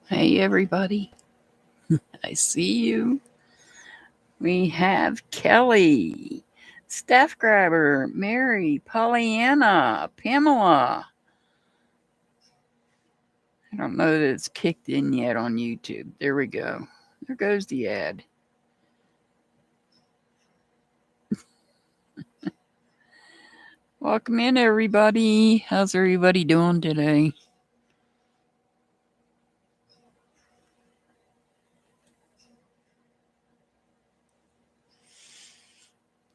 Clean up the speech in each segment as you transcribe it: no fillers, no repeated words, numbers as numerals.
Hey, everybody. I see you. We have Kelly, Staff Grabber, Mary, Pollyanna, Pamela. I don't know that it's kicked in yet on YouTube. There we go. There goes the ad. Welcome in, everybody. How's everybody doing today?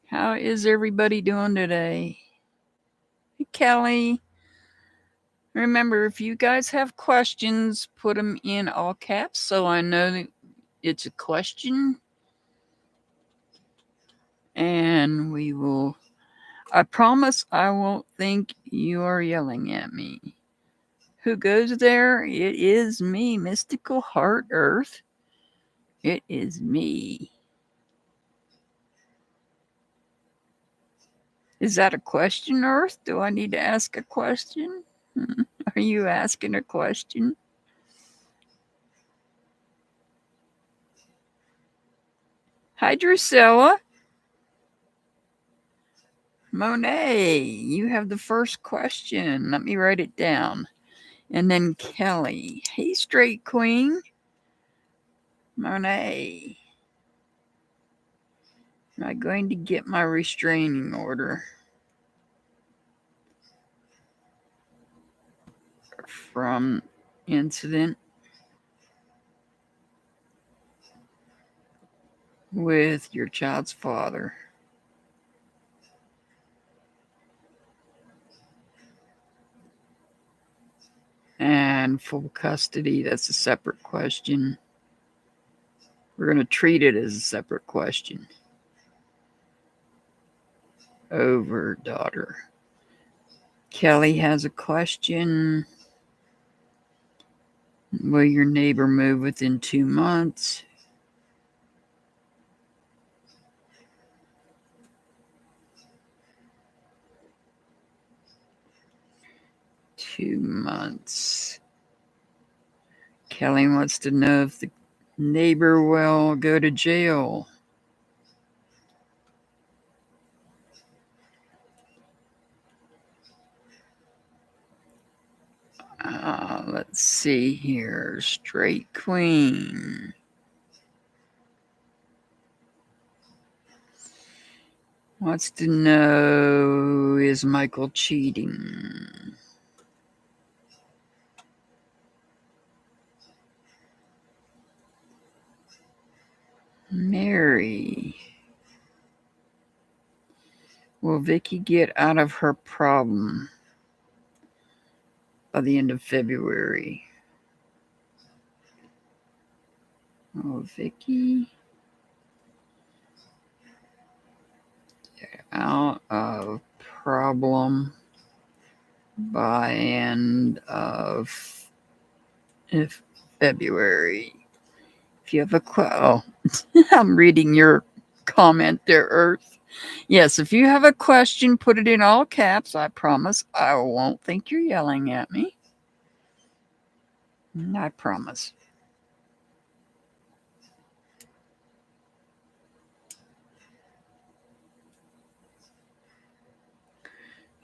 How is everybody doing today? Hey, Kelly. Remember, if you guys have questions, put them in all caps so I know that it's a question. And we will. I promise I won't think you are yelling at me. Who goes there? It is me, Mystical Heart Earth. It is me. Is that a question, Earth? Do I need to ask a question? Are you asking a question? Hi, Drusilla. Monet, you have the first question. Let me write it down. And then Kelly. Hey, Straight Queen. Monet. Am I going to get my restraining order from incident with your child's father? And full custody, that's a separate question. We're going to treat it as a separate question. Over, daughter. Kelly has a question. Will your neighbor move within 2 months? Two months. Kelly wants to know if the neighbor will go to jail. Let's see here. Straight Queen. Wants to know, is Michael cheating? Mary. Will Vicky get out of her problem by the end of February? Oh, Vicky. Get out of problem by end of February. If you have a I'm reading your comment there, Earth. Yes, if you have a question, put it in all caps. I promise I won't think you're yelling at me. I promise.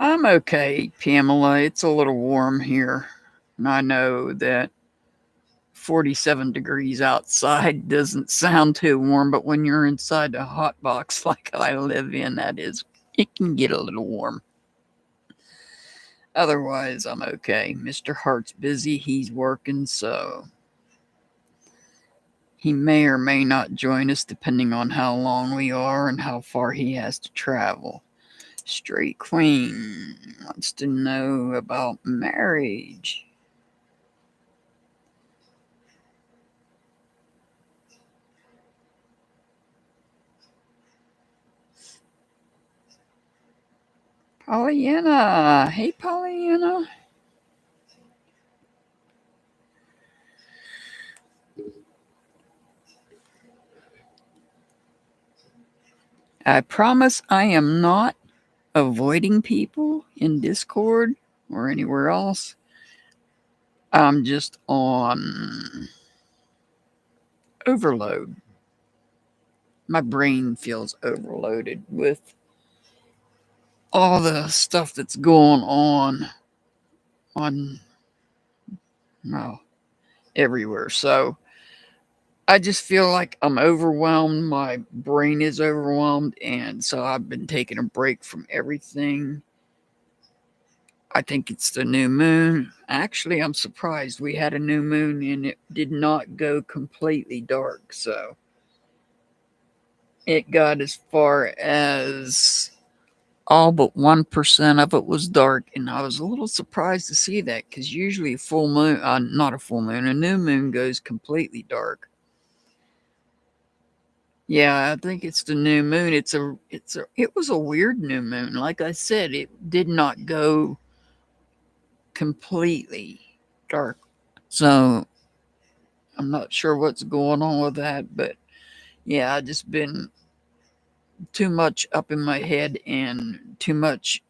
I'm okay, Pamela. It's a little warm here. And I know that 47 degrees outside doesn't sound too warm, but when you're inside a hot box like I live in, it can get a little warm. Otherwise, I'm okay. Mr. Hart's busy. He's working, so he may or may not join us depending on how long we are and how far he has to travel. Straight Queen wants to know about marriage. Pollyanna. Hey, Pollyanna. I promise I am not avoiding people in Discord or anywhere else. I'm just on overload. My brain feels overloaded with all the stuff that's going on well, everywhere. So I just feel like I'm overwhelmed. My brain is overwhelmed. And so I've been taking a break from everything. I think it's the new moon. Actually, I'm surprised we had a new moon and it did not go completely dark. So it got as far as all but 1% of it was dark. And I was a little surprised to see that because usually a full moon, not a full moon, a new moon goes completely dark. Yeah, I think it's the new moon. It was a weird new moon. Like I said, it did not go completely dark. So I'm not sure what's going on with that, but yeah, I just been too much up in my head and too much,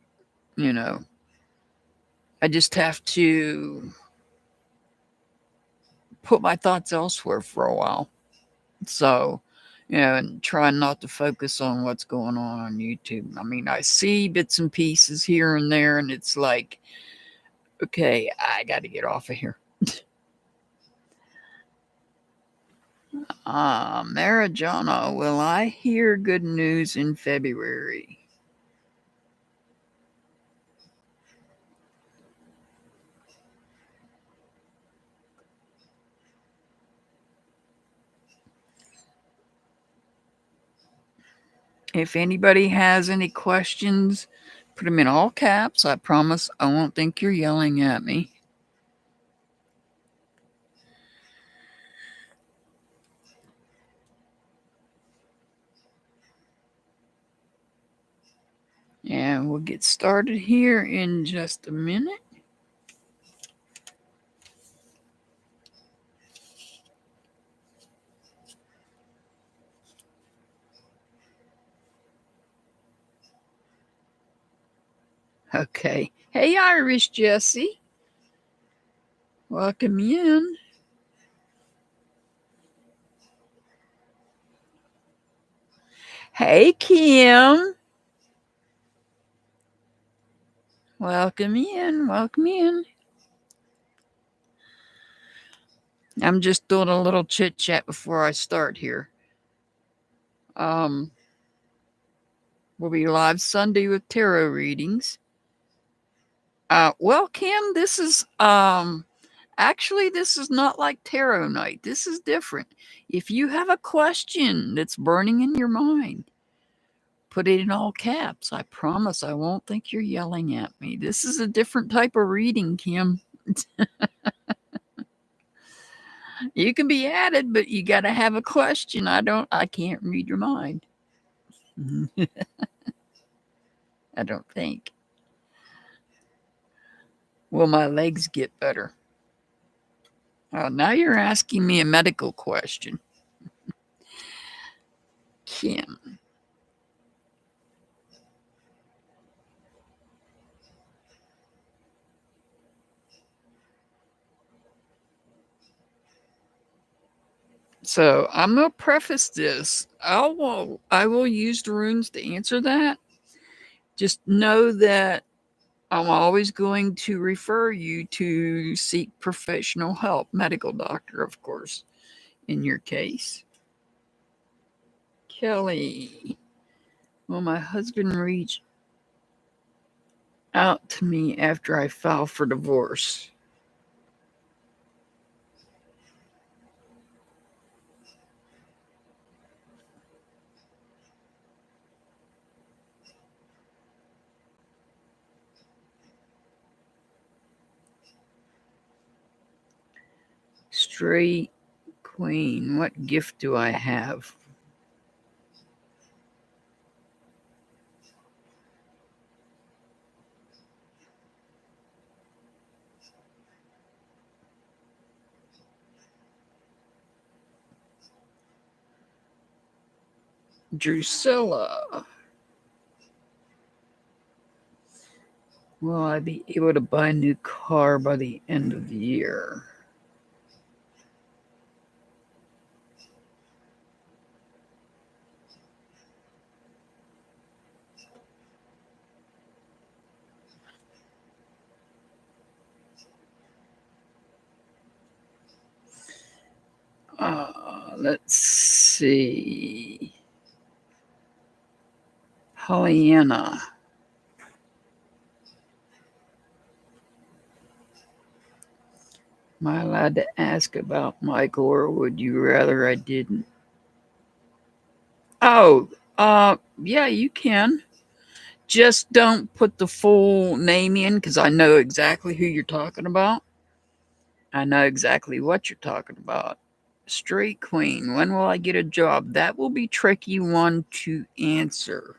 you know. I just have to put my thoughts elsewhere for a while. So, and try not to focus on what's going on YouTube. I mean, I see bits and pieces here and there, and it's like, okay, I got to get off of here. Marijana, will I hear good news in February? If anybody has any questions, put them in all caps. I promise I won't think you're yelling at me. And we'll get started here in just a minute. Okay. Hey, Irish Jesse. Welcome in. Hey, Kim. Welcome in. Welcome in. I'm just doing a little chit chat before I start here. We'll be live Sunday with tarot readings. Well, Kim, this is actually this is not like tarot night. This is different. If you have a question that's burning in your mind, put it in all caps. I promise I won't think you're yelling at me. This is a different type of reading, Kim. You can be added, but you got to have a question. I can't read your mind. I don't think. Will my legs get better? Now you're asking me a medical question. Kim. So I'm gonna preface this. I will use the runes to answer that. Just know that I'm always going to refer you to seek professional help, medical doctor, of course, in your case. Kelly, will my husband reach out to me after I file for divorce? Straight queen, what gift do I have? Drusilla, will I be able to buy a new car by the end of the year? Let's see. Pollyanna. Am I allowed to ask about Michael, or would you rather I didn't? Oh, yeah, you can. Just don't put the full name in because I know exactly who you're talking about. I know exactly what you're talking about. Straight Queen, when will I get a job? That will be tricky one to answer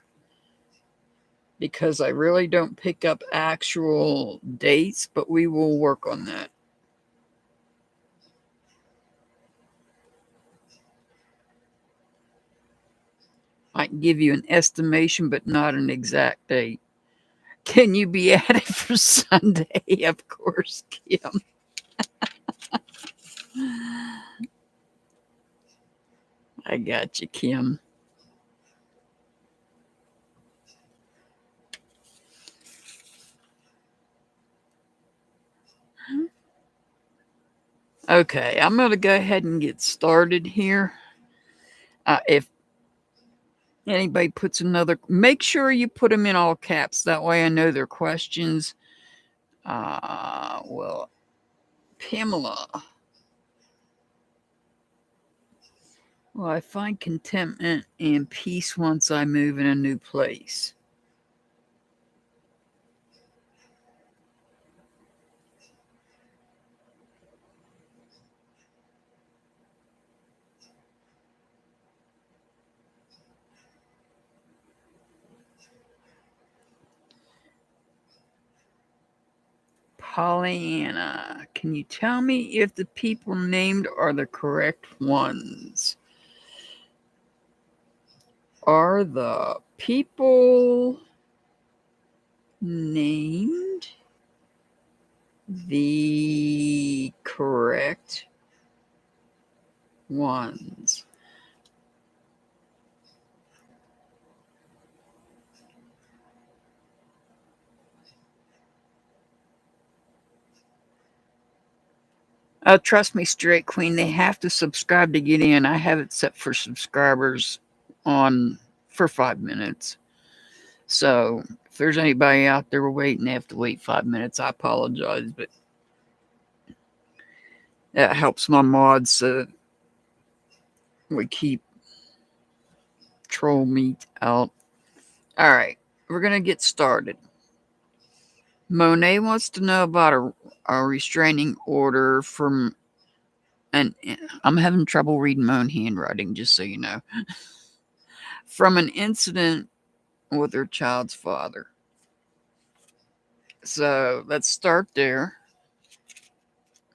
because I really don't pick up actual dates, but we will work on that. I can give you an estimation, but not an exact date. Can you be at it for Sunday? Of course, Kim. I got you, Kim. Okay, I'm going to go ahead and get started here. If anybody puts another, make sure you put them in all caps. That way I know their questions. Well, Pamela. Well, I find contentment and peace once I move in a new place. Pollyanna, can you tell me if the people named are the correct ones? Are the people named the correct ones? Trust me, Straight Queen, they have to subscribe to get in. I have it set for subscribers on for 5 minutes. So if there's anybody out there waiting, they have to wait 5 minutes. I apologize, but that helps my mods so we keep troll meat out. All right, we're going to get started. Monet wants to know about a restraining order from, and I'm having trouble reading my own handwriting, just so you know, from an incident with her child's father. So let's start there.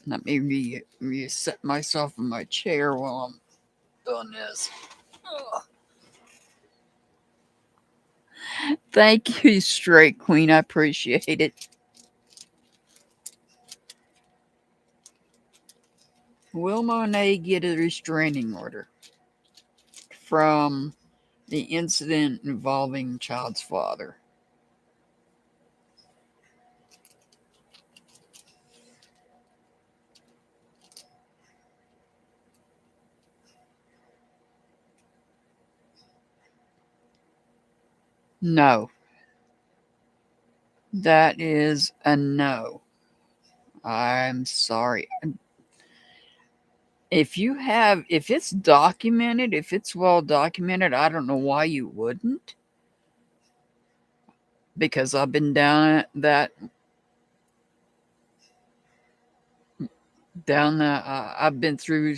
Let me reset myself in my chair while I'm doing this. Ugh. Thank you, Straight Queen. I appreciate it. Will Monet get a restraining order from the incident involving child's father? No. That is a no. I'm sorry. If it's documented, if it's well documented, I don't know why you wouldn't. Because I've been down that I've been through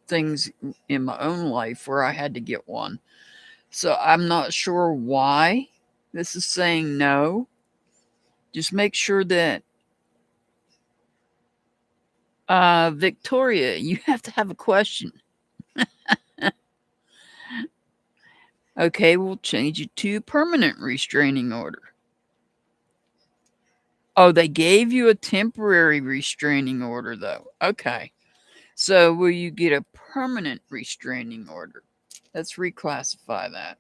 things in my own life where I had to get one. So I'm not sure why this is saying no. Just make sure that Victoria, you have to have a question. Okay, we'll change it to permanent restraining order. Oh, they gave you a temporary restraining order, though. Okay. So, will you get a permanent restraining order? Let's reclassify that.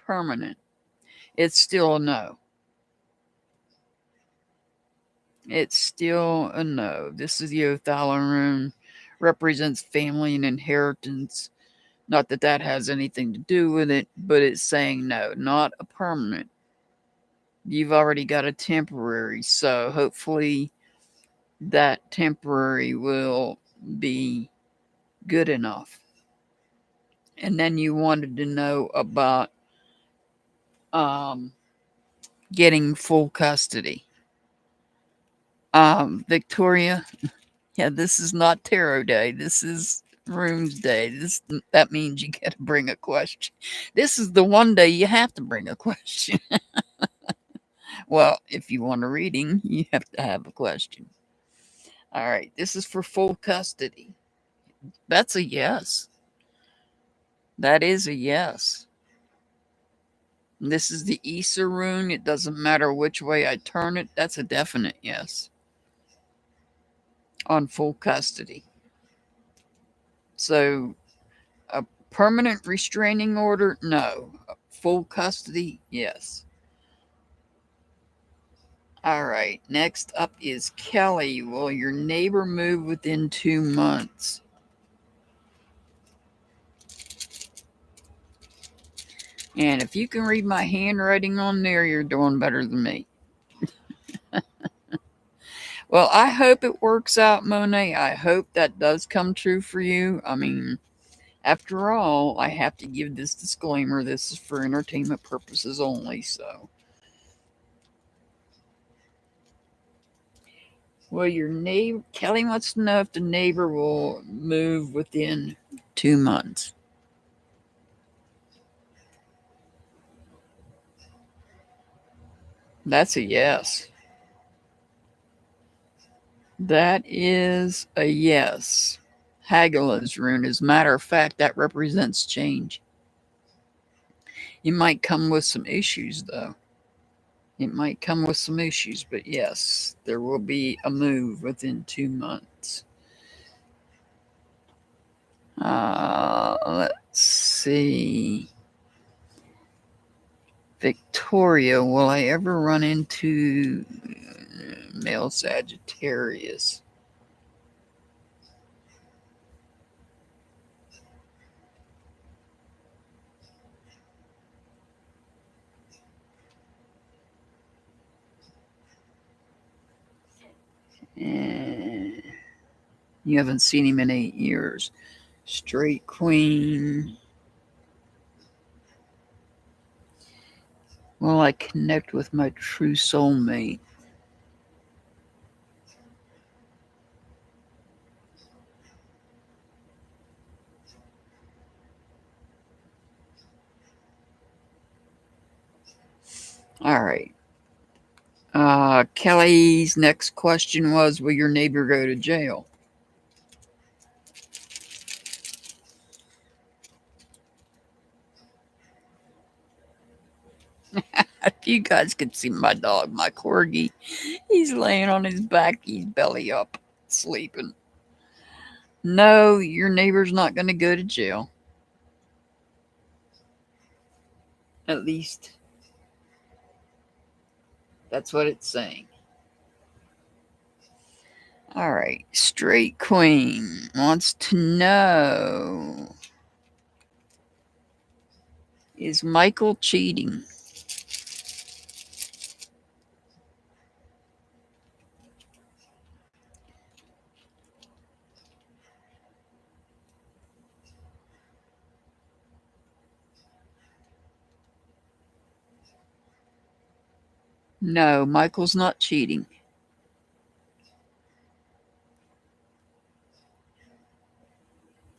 Permanent. It's still a no. It's still a no. This is the Sunday and Rune represents family and inheritance. Not that that has anything to do with it, but it's saying no, not a permanent. You've already got a temporary, so hopefully that temporary will be good enough. And then you wanted to know about um, getting full custody. Victoria, yeah, this is not tarot day. This is runes day. That means you got to bring a question. This is the one day you have to bring a question. Well, if you want a reading, you have to have a question. All right, this is for full custody. That's a yes. That is a yes. This is the Issa rune. It doesn't matter which way I turn it. That's a definite yes on full custody. So, a permanent restraining order? No. Full custody? Yes. All right. Next up is Kelly. Will your neighbor move within 2 months? And if you can read my handwriting on there, you're doing better than me. Well, I hope it works out, Monet. I hope that does come true for you. I mean, after all, I have to give this disclaimer. This is for entertainment purposes only, so. Well, your neighbor, Kelly wants to know if the neighbor will move within 2 months. That's a yes. That is a yes. Hagila's rune. As a matter of fact, that represents change. It might come with some issues, though. It might come with some issues, but yes, there will be a move within 2 months. Let's see. Victoria, will I ever run into male Sagittarius? And you haven't seen him in 8 years. Straight Queen. Will I connect with my true soulmate? All right. Kelly's next question was, will your neighbor go to jail? If you guys could see my dog, my corgi, he's laying on his back, he's belly up, sleeping. No, your neighbor's not going to go to jail. At least, that's what it's saying. All right, Straight Queen wants to know, is Michael cheating? No, Michael's not cheating.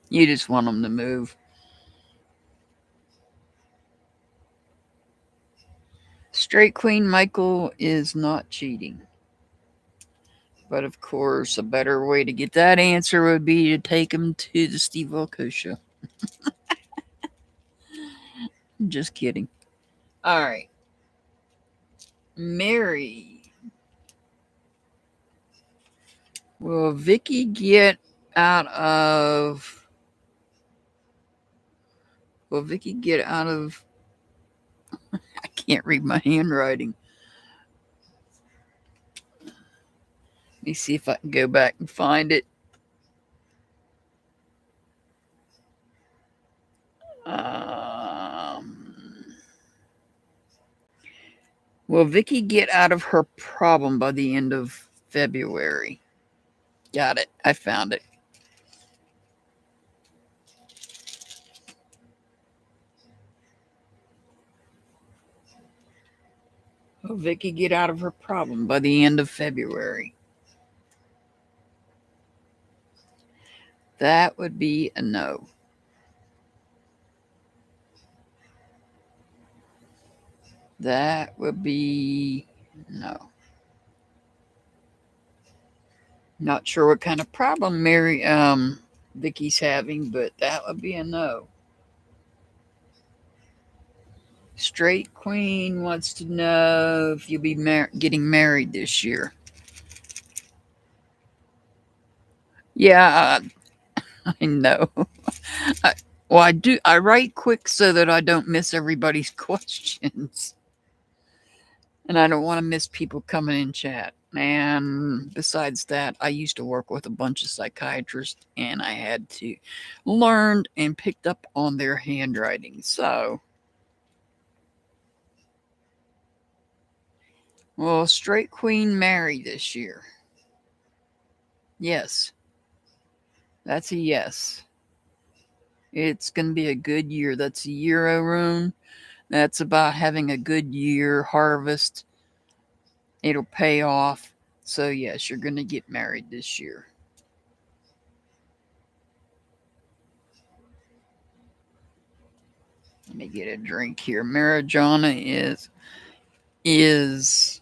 You just want him to move. Straight Queen, Michael is not cheating. But of course, a better way to get that answer would be to take him to the Steve Wilkos show. Just kidding. All right. Mary. Will Vicky get out of. Will Vicky get out of. I can't read my handwriting. Let me see if I can go back and find it. Will Vicky get out of her problem by the end of February? Got it. I found it. Will Vicky get out of her problem by the end of February? That would be a no. That would be no. Not sure what kind of problem Vicky's having, but that would be a no. Straight Queen wants to know if you'll be getting married this year. Yeah, I know. I do. I write quick so that I don't miss everybody's questions, and I don't want to miss people coming in chat. And besides that, I used to work with a bunch of psychiatrists, and I had to learn and picked up on their handwriting. So, will Straight Queen marry this year? Yes, that's a yes. It's going to be a good year. That's a year, Rune. That's about having a good year, harvest. It'll pay off. So, yes, you're going to get married this year. Let me get a drink here. Marijuana is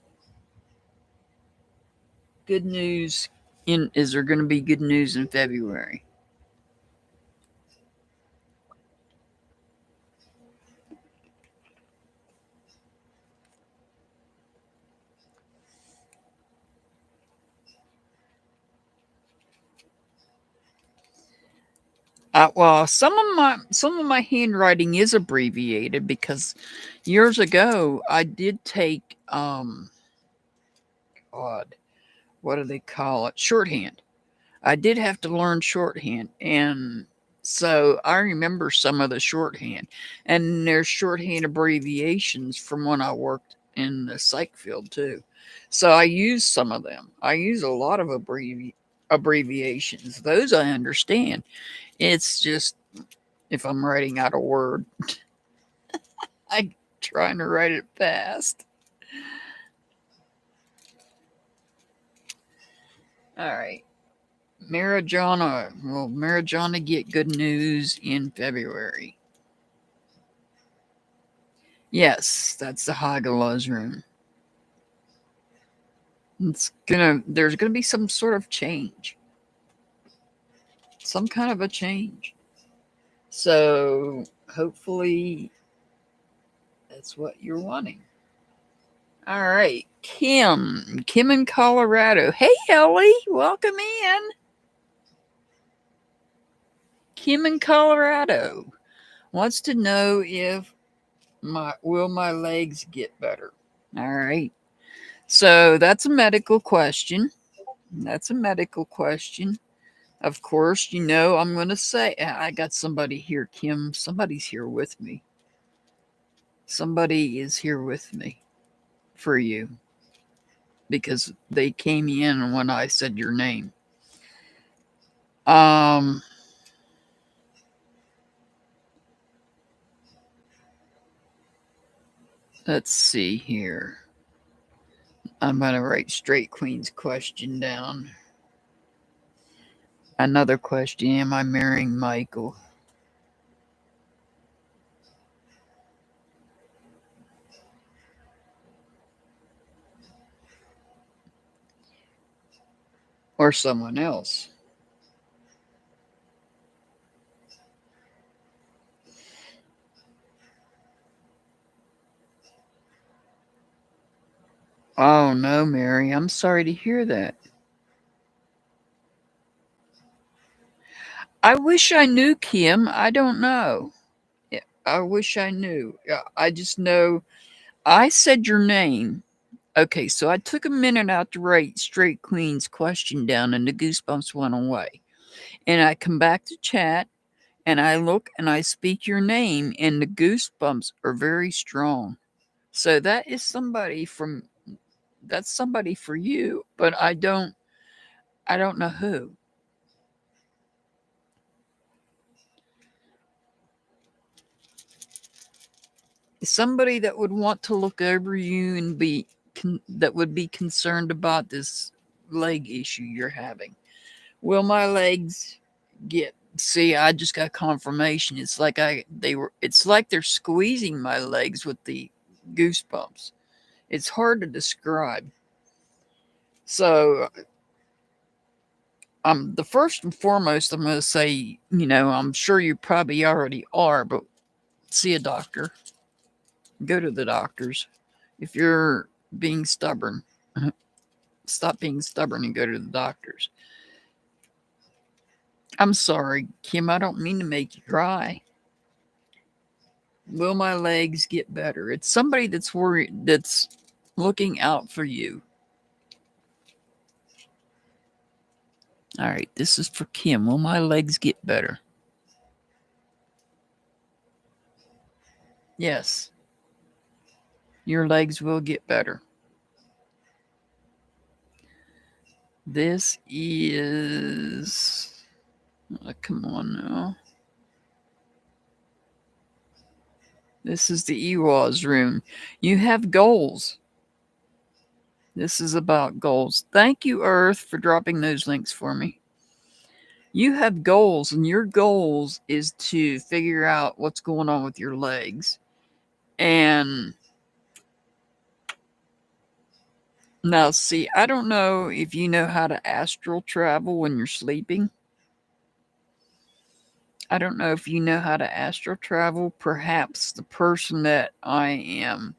good news. Is there going to be good news in February? Well, some of my handwriting is abbreviated because years ago I did take God, what do they call it? Shorthand. I did have to learn shorthand, and so I remember some of the shorthand. And there's shorthand abbreviations from when I worked in the psych field too. So I use some of them. I use a lot of abbreviations. Those I understand. It's just if I'm writing out a word, I'm trying to write it fast. All right. Marijuana. Will Marijuana get good news in February? Yes, that's the Hagalaz room. There's gonna be some sort of change. Some kind of a change. So hopefully that's what you're wanting. All right. Kim in Colorado. Hey Ellie, welcome in. Kim in Colorado wants to know if will my legs get better? All right. So that's a medical question. That's a medical question. Of course, I'm going to say, I got somebody here, Kim. Somebody's here with me. Somebody is here with me for you because they came in when I said your name. Let's see here. I'm going to write Straight Queen's question down. Another question. Am I marrying Michael? Or someone else? Oh no, Mary. I'm sorry to hear that. I wish I knew, Kim. I don't know. I wish I knew. I just know I said your name. Okay, so I took a minute out to write Straight Queen's question down, and the goosebumps went away. And I come back to chat, and I look and I speak your name, and the goosebumps are very strong. So that's somebody for you, but I don't know who. Somebody that would want to look over you and that would be concerned about this leg issue you're having. Will my legs get see, I just got confirmation. It's like they're squeezing my legs with the goosebumps. It's hard to describe. So the first and foremost I'm gonna say, I'm sure you probably already are, but see a doctor. Go to the doctors. If you're being stubborn, stop being stubborn and go to the doctors. I'm sorry, Kim, I don't mean to make you cry. Will my legs get better? It's somebody that's worried, that's looking out for you. All right, this is for Kim. Will my legs get better? Yes, your legs will get better. This is. Come on now. This is the Ewa's room. You have goals. This is about goals. Thank you, Earth, for dropping those links for me. You have goals, and your goals is to figure out what's going on with your legs. And now, see, I don't know if you know how to astral travel when you're sleeping. I don't know if you know how to astral travel. Perhaps the person that I am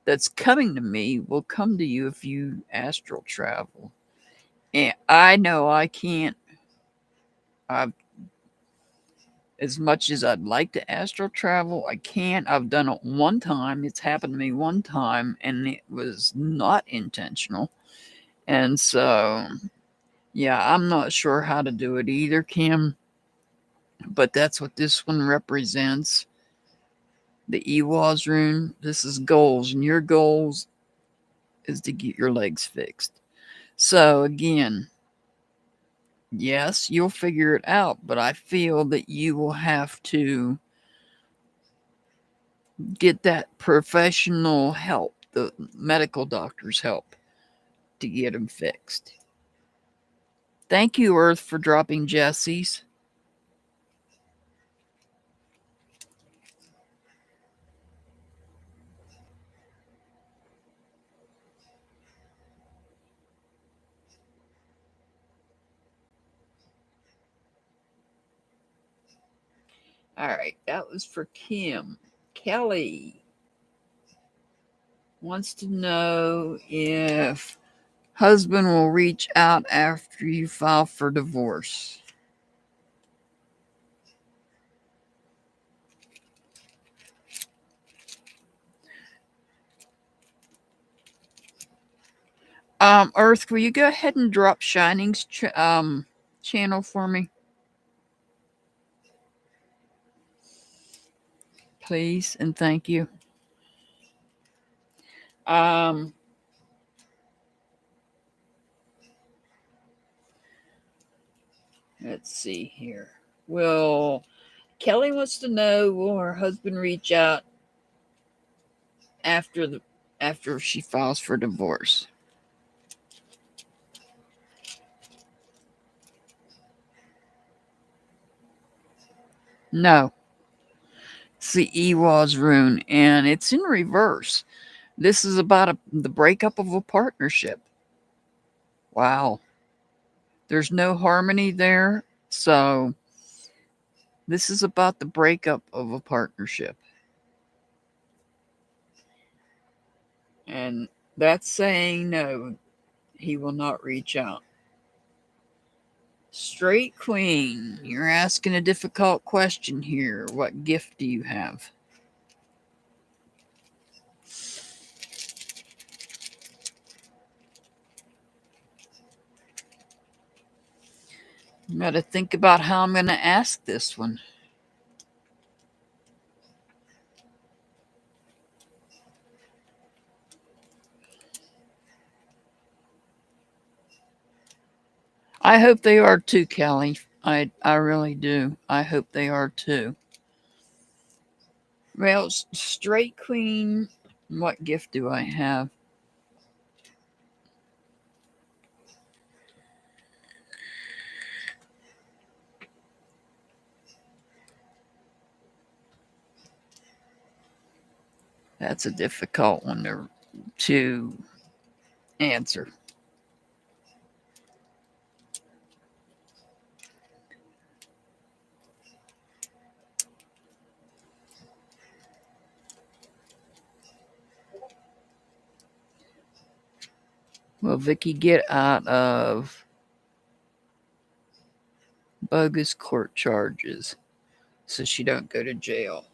that's coming to me will come to you if you astral travel. And I know I can't. I've As much as I'd like to astral travel, I can't. I've done it one time. It's happened to me one time, and it was not intentional. And so, yeah, I'm not sure how to do it either, Kim. But that's what this one represents. The Ewa's rune. This is goals, and your goals is to get your legs fixed. So again, yes, you'll figure it out, but I feel that you will have to get that professional help, the medical doctor's help, to get them fixed. Thank you, Earth, for dropping Jesse's. All right, that was for Kim. Kelly wants to know if husband will reach out after you file for divorce. Earth, will you go ahead and drop Shining's channel for me? Please and thank you. Um, let's see here. Kelly wants to know, will her husband reach out after she files for divorce? No. It's the Ewa's rune, and it's in reverse. This is about the breakup of a partnership. Wow. There's no harmony there, so this is about the breakup of a partnership. And that's saying no, he will not reach out. Straight Queen, you're asking a difficult question here. What gift do you have? I'm going to think about how I'm going to ask this one. I hope they are too, Kelly. I really do. I hope they are too. Well, straight queen, what gift do I have? That's a difficult one to answer. Will Vicky get out of bogus court charges so she don't go to jail?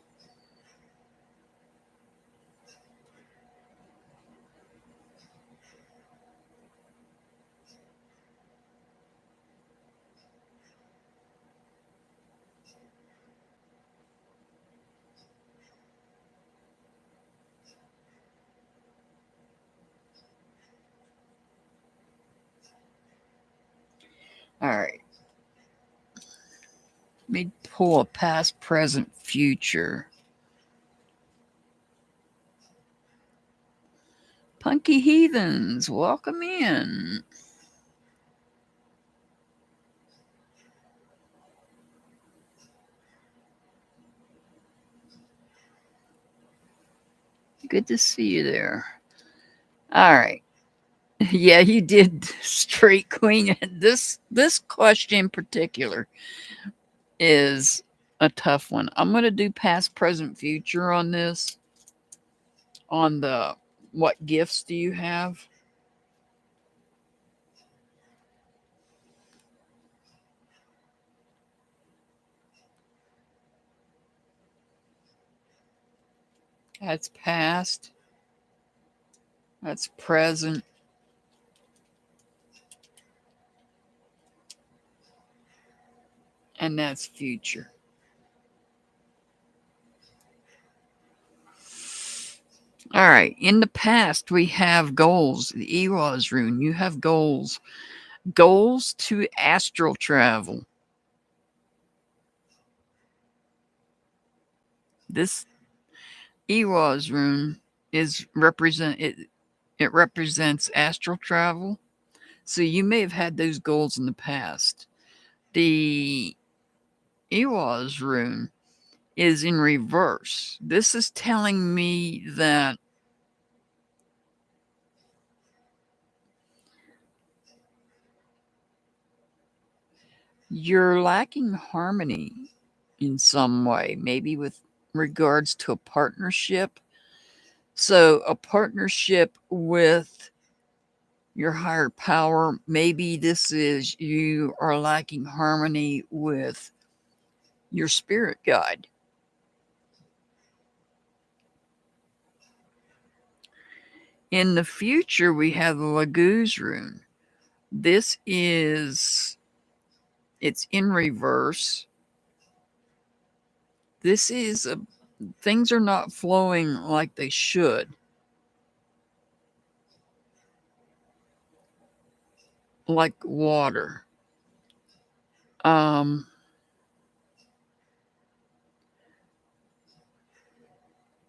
All right. Let me pull a past, present, future. Punky Heathens, welcome in. Good to see you there. All right. Yeah, you did straight queen. This question in particular is a tough one. I'm going to do past, present, future on this. On the what gifts do you have? That's past. That's present. And that's future. All right. In the past, we have goals. The Ewas rune. You have goals. Goals to astral travel. This Ewas rune is it represents astral travel. So you may have had those goals in the past. The Ewas rune is in reverse. This is telling me that you're lacking harmony in some way, maybe with regards to a partnership. So, a partnership with your higher power, maybe this is you are lacking harmony with your spirit guide. In the future, we have the Laguz rune. This is, it's in reverse. This is things are not flowing like they should. Like water. Um,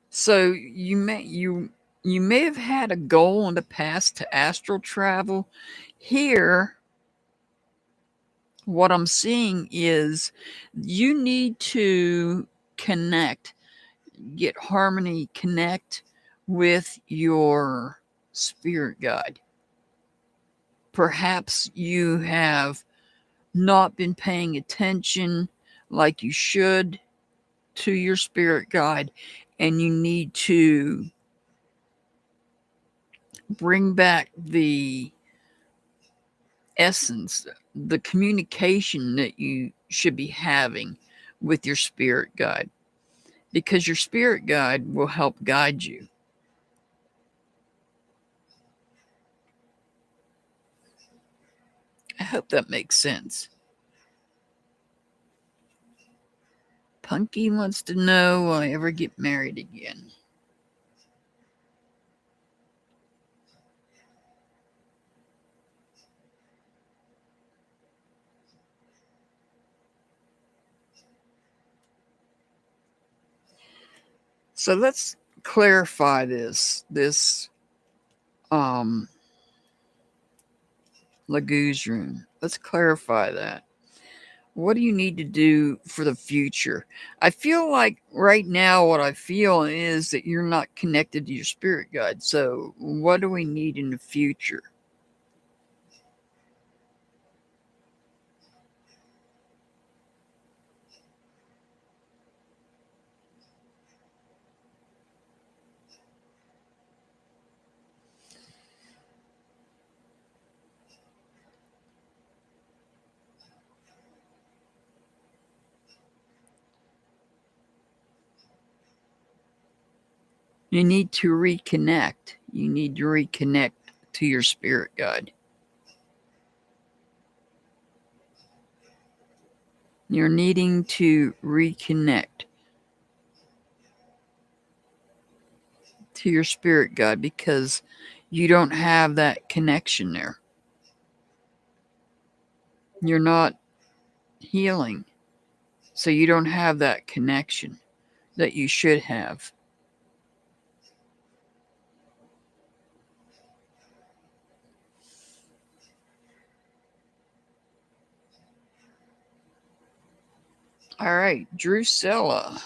so you may have had a goal in the past to astral travel. Here, what I'm seeing is you need to connect, get harmony, connect with your spirit guide. Perhaps you have not been paying attention like you should to your spirit guide, and you need to bring back the essence, the communication that you should be having with your spirit guide, because your spirit guide will help guide you. I hope that makes sense. Punky wants to know, will I ever get married again? So let's clarify this Laguz rune. Let's clarify that. What do you need to do for the future? I feel like right now what I feel is that you're not connected to your spirit guide. So what do we need in the future? You need to reconnect. You need to reconnect to your spirit guide. You're needing to reconnect to your spirit guide because you don't have that connection there. You're not healing, so you don't have that connection that you should have. All right, Drusilla.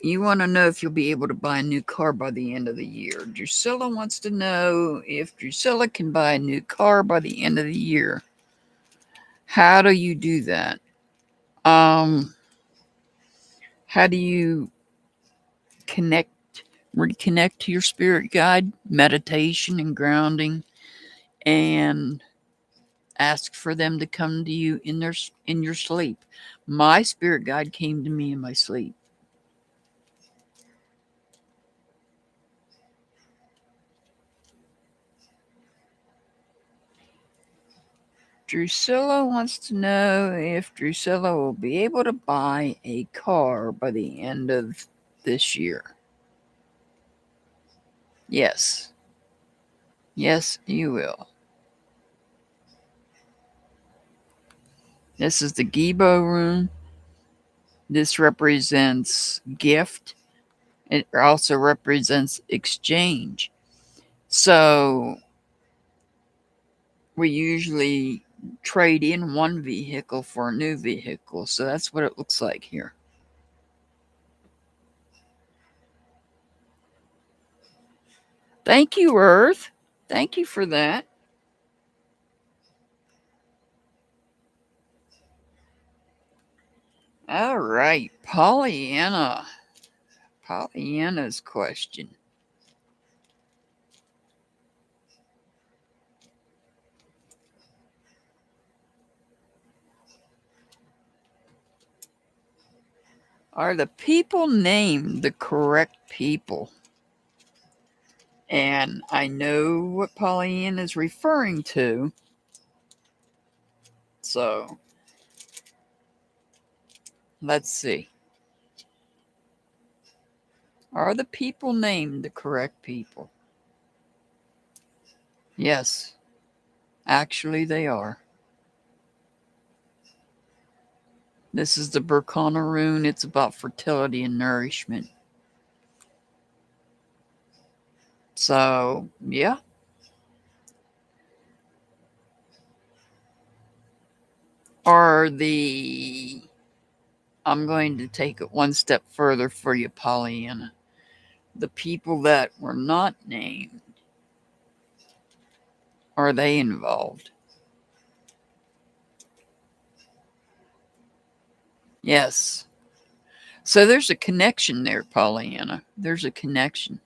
You want to know if you'll be able to buy a new car by the end of the year. Drusilla wants to know if Drusilla can buy a new car by the end of the year. How do you do that? Um, how do you reconnect to your spirit guide? Meditation and grounding, and ask for them to come to you in your sleep. My spirit guide came to me in my sleep. Drusilla wants to know if Drusilla will be able to buy a car by the end of this year. Yes. Yes, you will. This is the Gibo rune. This represents gift. It also represents exchange. So we usually trade in one vehicle for a new vehicle. So that's what it looks like here. Thank you, Earth. Thank you for that. All right, Pollyanna. Pollyanna's question. Are the people named the correct people? And I know what Pollyanna is referring to. So let's see. Are the people named the correct people? Yes, actually they are. This is the Burkana rune. It's about fertility and nourishment. So, yeah. I'm going to take it one step further for you, Pollyanna. The people that were not named, are they involved? Yes. So there's a connection there, Pollyanna. There's a connection.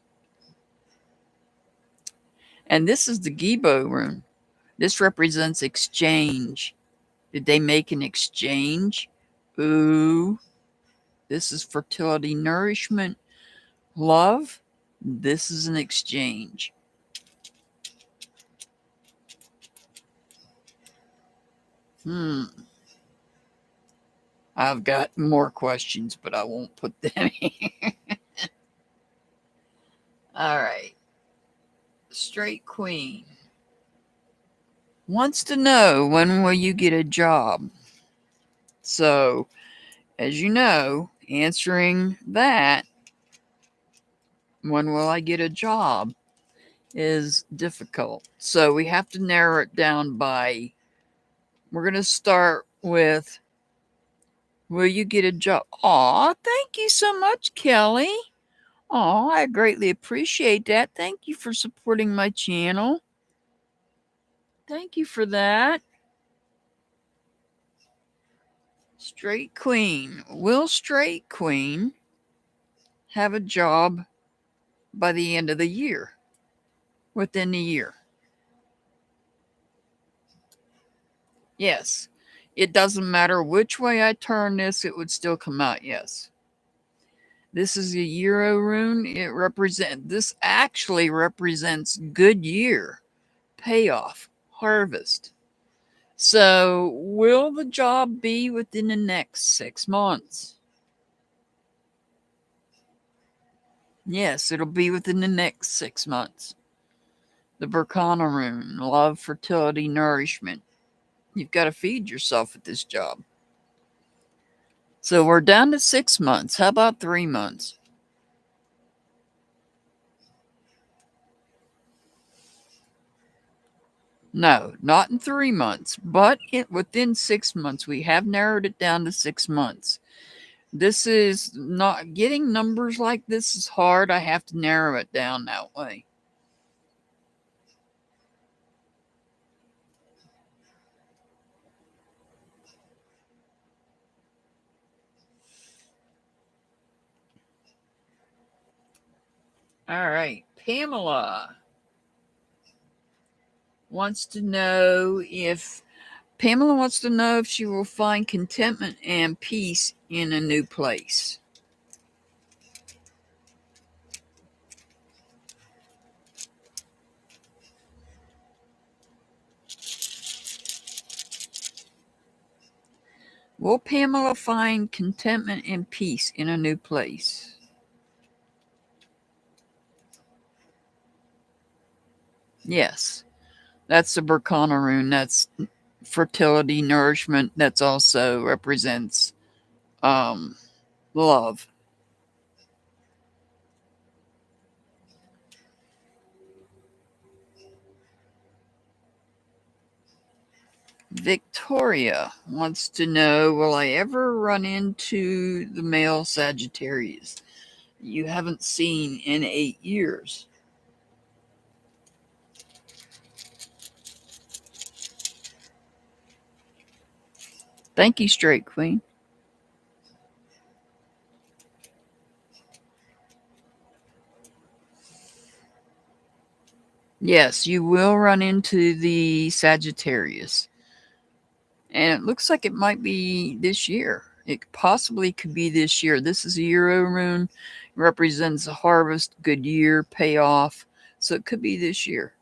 And this is the Gibo rune. This represents exchange. Did they make an exchange? Ooh. This is fertility, nourishment, love. This is an exchange. I've got more questions, but I won't put them in. All right. Straight Queen wants to know, when will you get a job? So, as you know, answering that, when will I get a job, is difficult. So we have to narrow it down by, we're going to start with, will you get a job? Aw, thank you so much, Kelly. Aw, I greatly appreciate that. Thank you for supporting my channel. Thank you for that. Straight Queen. Will Straight Queen have a job by the end of the year? Within the year? Yes. It doesn't matter which way I turn this, it would still come out yes. This is a Euro rune. This actually represents good year, payoff, harvest. So, will the job be within the next 6 months? Yes, it'll be within the next 6 months. The Berkana rune, love, fertility, nourishment. You've got to feed yourself at this job. So we're down to 6 months. How about 3 months? No, not in 3 months, but within 6 months. We have narrowed it down to 6 months. This is not, getting numbers like this is hard. I have to narrow it down that way. All right. Pamela wants to know if she will find contentment and peace in a new place. Will Pamela find contentment and peace in a new place? Yes. That's the Berkana rune. That's fertility, nourishment. That's also represents love. Victoria wants to know, will I ever run into the male Sagittarius you haven't seen in 8 years? Thank you, Straight Queen. Yes, you will run into the Sagittarius. And it looks like it might be this year. It possibly could be this year. This is a Euro rune. It represents a harvest, good year, payoff. So it could be this year.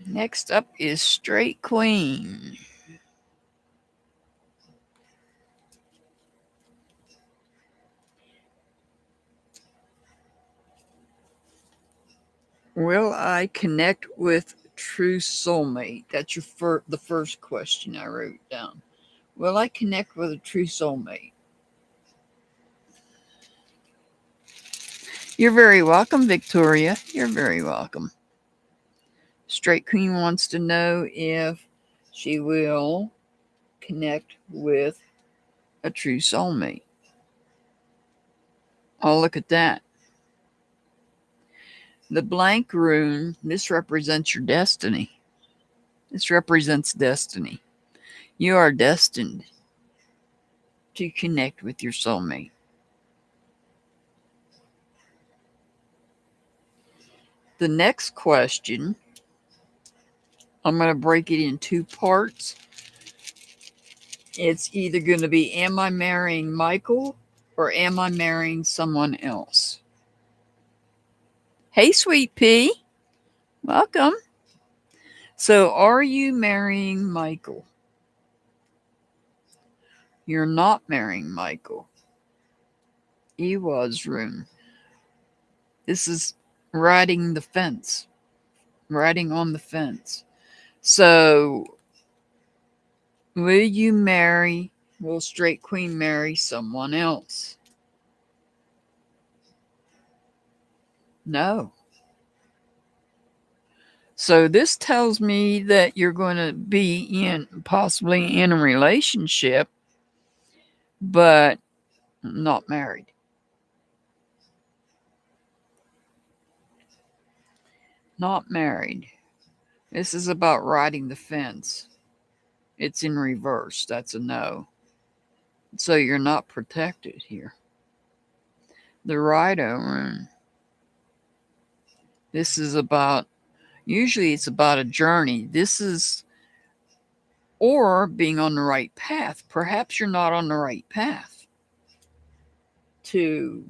Next up is Straight Queen. Will I connect with true soulmate? That's the first question I wrote down. Will I connect with a true soulmate? You're very welcome, Victoria. You're very welcome. Straight Queen wants to know if she will connect with a true soulmate. Oh, look at that. The blank rune, this represents your destiny. This represents destiny. You are destined to connect with your soulmate. The next question, I'm going to break it in 2 parts. It's either going to be, am I marrying Michael or am I marrying someone else? Hey, Sweet Pea. Welcome. So, are you marrying Michael? You're not marrying Michael. He was Rune. This is riding the fence, riding on the fence. So, will Straight Queen marry someone else? No. So, this tells me that you're going to be possibly in a relationship, but not married. Not married. This is about riding the fence. It's in reverse. That's a no. So you're not protected here. The Rido Rune. This is about, usually it's about a journey. Or being on the right path. Perhaps you're not on the right path to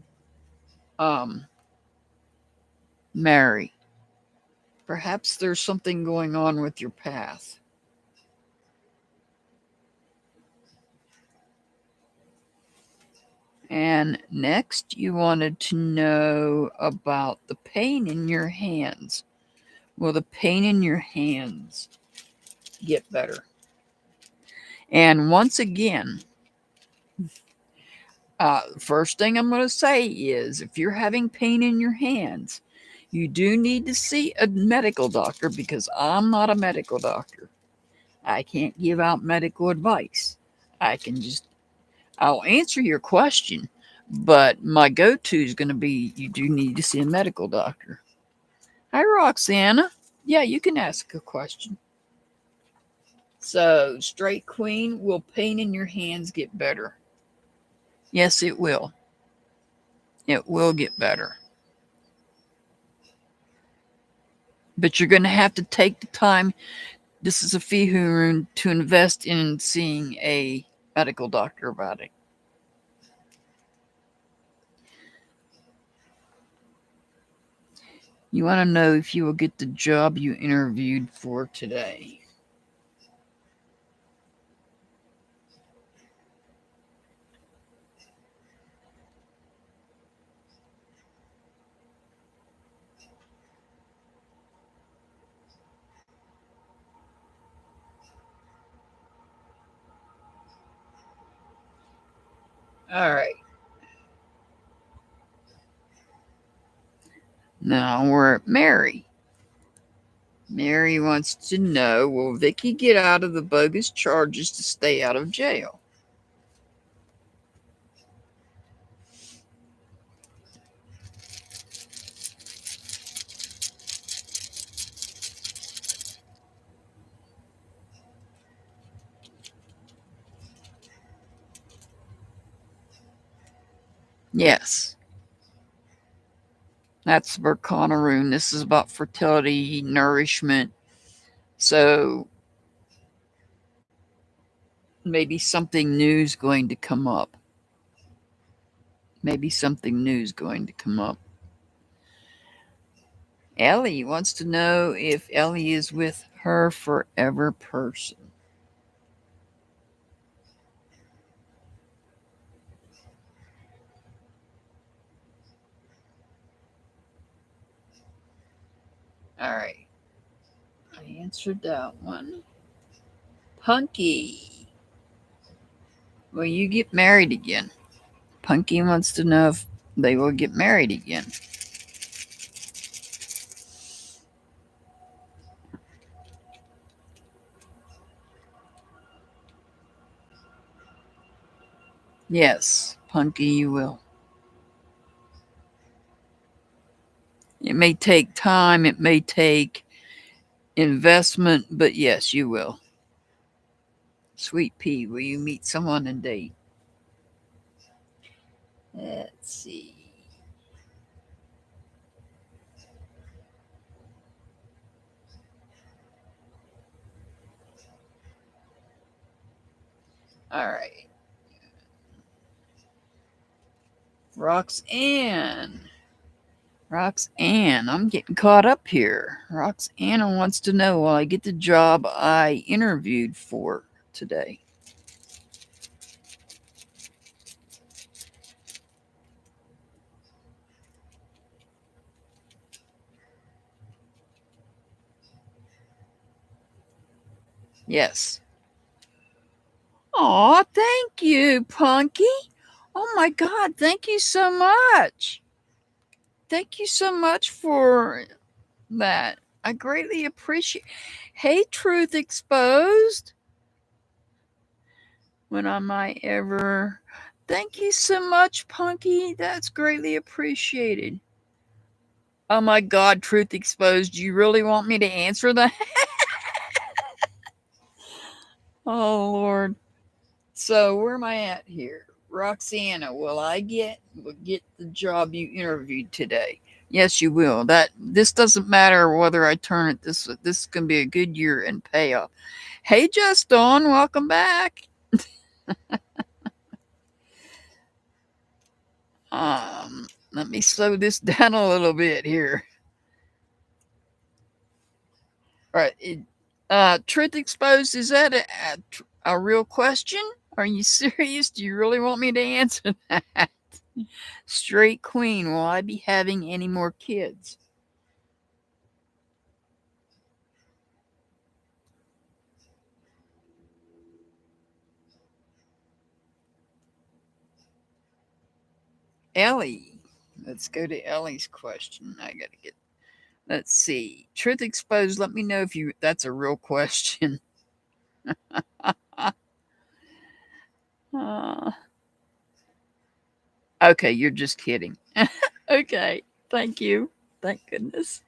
marry. Perhaps there's something going on with your path. And next, you wanted to know about the pain in your hands. Will the pain in your hands get better? And once again, first thing I'm going to say is if you're having pain in your hands, you do need to see a medical doctor because I'm not a medical doctor. I can't give out medical advice. I'll answer your question, but my go-to is going to be you do need to see a medical doctor. Hi, Roxana. Yeah, you can ask a question. So, Straight Queen, will pain in your hands get better? Yes, it will. It will get better. But you're going to have to take the time. This is a Fihu Rune to invest in seeing a medical doctor about it. You want to know if you will get the job you interviewed for today. All right. Now we're at Mary. Mary wants to know, will Vicky get out of the bogus charges to stay out of jail? Yes. That's Berkana Rune. This is about fertility, nourishment. So maybe something new is going to come up. Maybe something new is going to come up. Ellie wants to know if Ellie is with her forever person. All right. I answered that one. Punky. Will you get married again? Punky wants to know if they will get married again. Yes, Punky, you will. It may take time, it may take investment, but yes, you will. Sweet Pea, will you meet someone and date? Let's see. All right. Roxanne. Roxanne, I'm getting caught up here. Roxanne wants to know, will I get the job I interviewed for today? Yes. Aw, thank you, Punky. Oh my God, thank you so much. Thank you so much for that. I greatly appreciate. Hey, Truth Exposed. When I might ever. Thank you so much, Punky. That's greatly appreciated. Oh my God, Truth Exposed. Do you really want me to answer that? Oh, Lord. So, where am I at here? Roxana, will I get the job you interviewed today? Yes, you will. This doesn't matter whether I turn it this is gonna be a good year and payoff. Hey Just Dawn, welcome back. Let me slow this down a little bit here. All right. Truth Exposed, is that a real question? Are you serious? Do you really want me to answer that? Straight Queen, will I be having any more kids? Ellie. Let's go to Ellie's question. I gotta get. Let's see. Truth Exposed. Let me know if that's a real question. Uh, okay, you're just kidding. Okay, thank you. Thank goodness.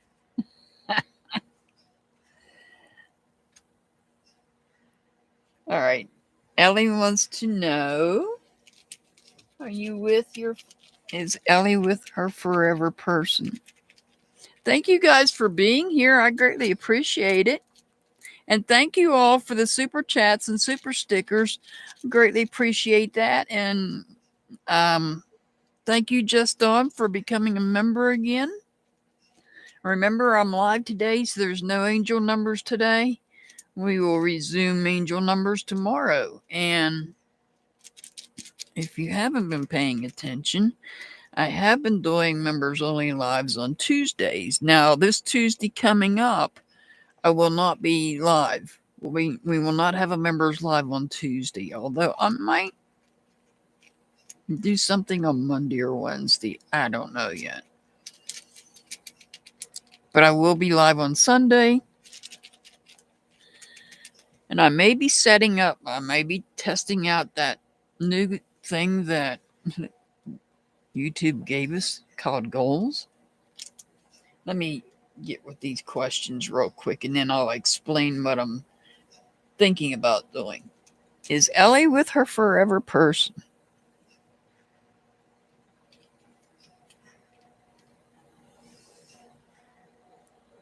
All right. Ellie wants to know: Are you with your? Is Ellie with her forever person? Thank you guys for being here. I greatly appreciate it. And thank you all for the super chats and super stickers. Greatly appreciate that. And um, thank you, Just Dawn, for becoming a member again. Remember, I'm live today, so there's no angel numbers today. We will resume angel numbers tomorrow. And if you haven't been paying attention, I have been doing members only lives on Tuesdays. Now, this Tuesday coming up, I will not be live. We will not have a members live on Tuesday, although I might do something on Monday or Wednesday. I don't know yet. But I will be live on Sunday. And I may be I may be testing out that new thing that YouTube gave us called goals. Let me get with these questions real quick and then I'll explain what I'm thinking about doing. Is Ellie with her forever person?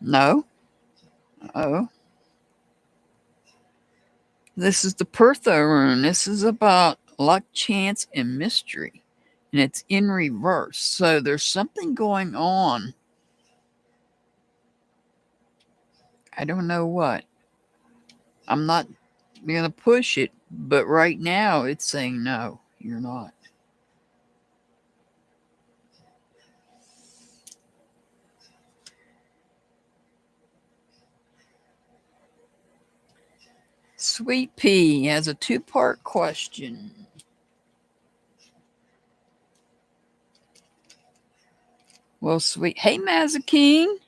No. Oh. This is the Pertho rune. This is about luck, chance, and mystery. And it's in reverse. So there's something going on. I don't know what. I'm not going to push it, but right now it's saying no, you're not. Sweet Pea has a two-part question. Well, sweet. Hey, Mazakine.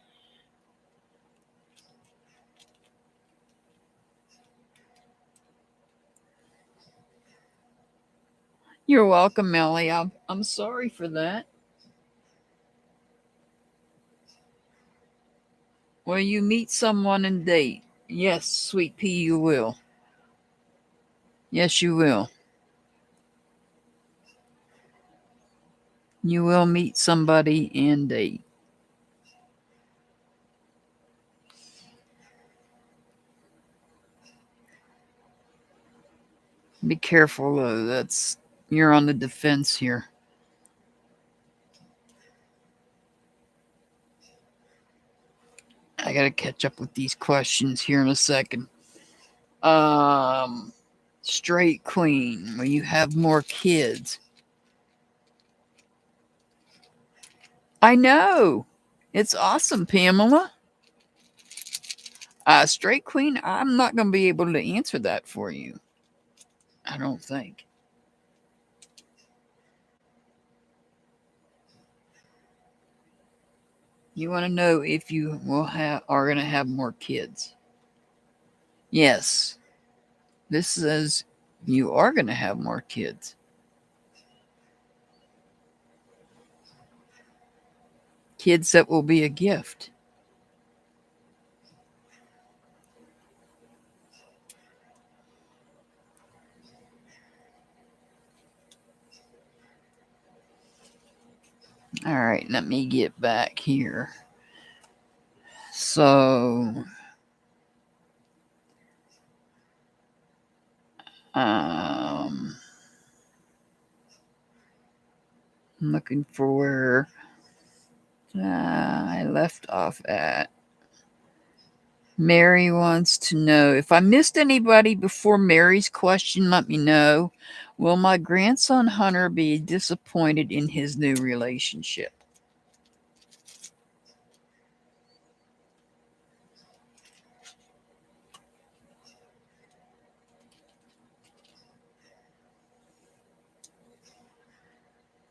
You're welcome, Melly. I'm sorry for that. Will you meet someone and date? Yes, Sweet Pea, you will. Yes, you will. You will meet somebody and date. Be careful though. You're on the defense here. I got to catch up with these questions here in a second. Straight Queen, will you have more kids? I know. It's awesome, Pamela. Straight Queen, I'm not going to be able to answer that for you. I don't think. You want to know if you are going to have more kids. Yes. This says you are going to have more kids. Kids that will be a gift. All right, let me get back here. So, I'm looking for where I left off at. Mary wants to know, if I missed anybody before Mary's question, let me know. Will my grandson Hunter be disappointed in his new relationship?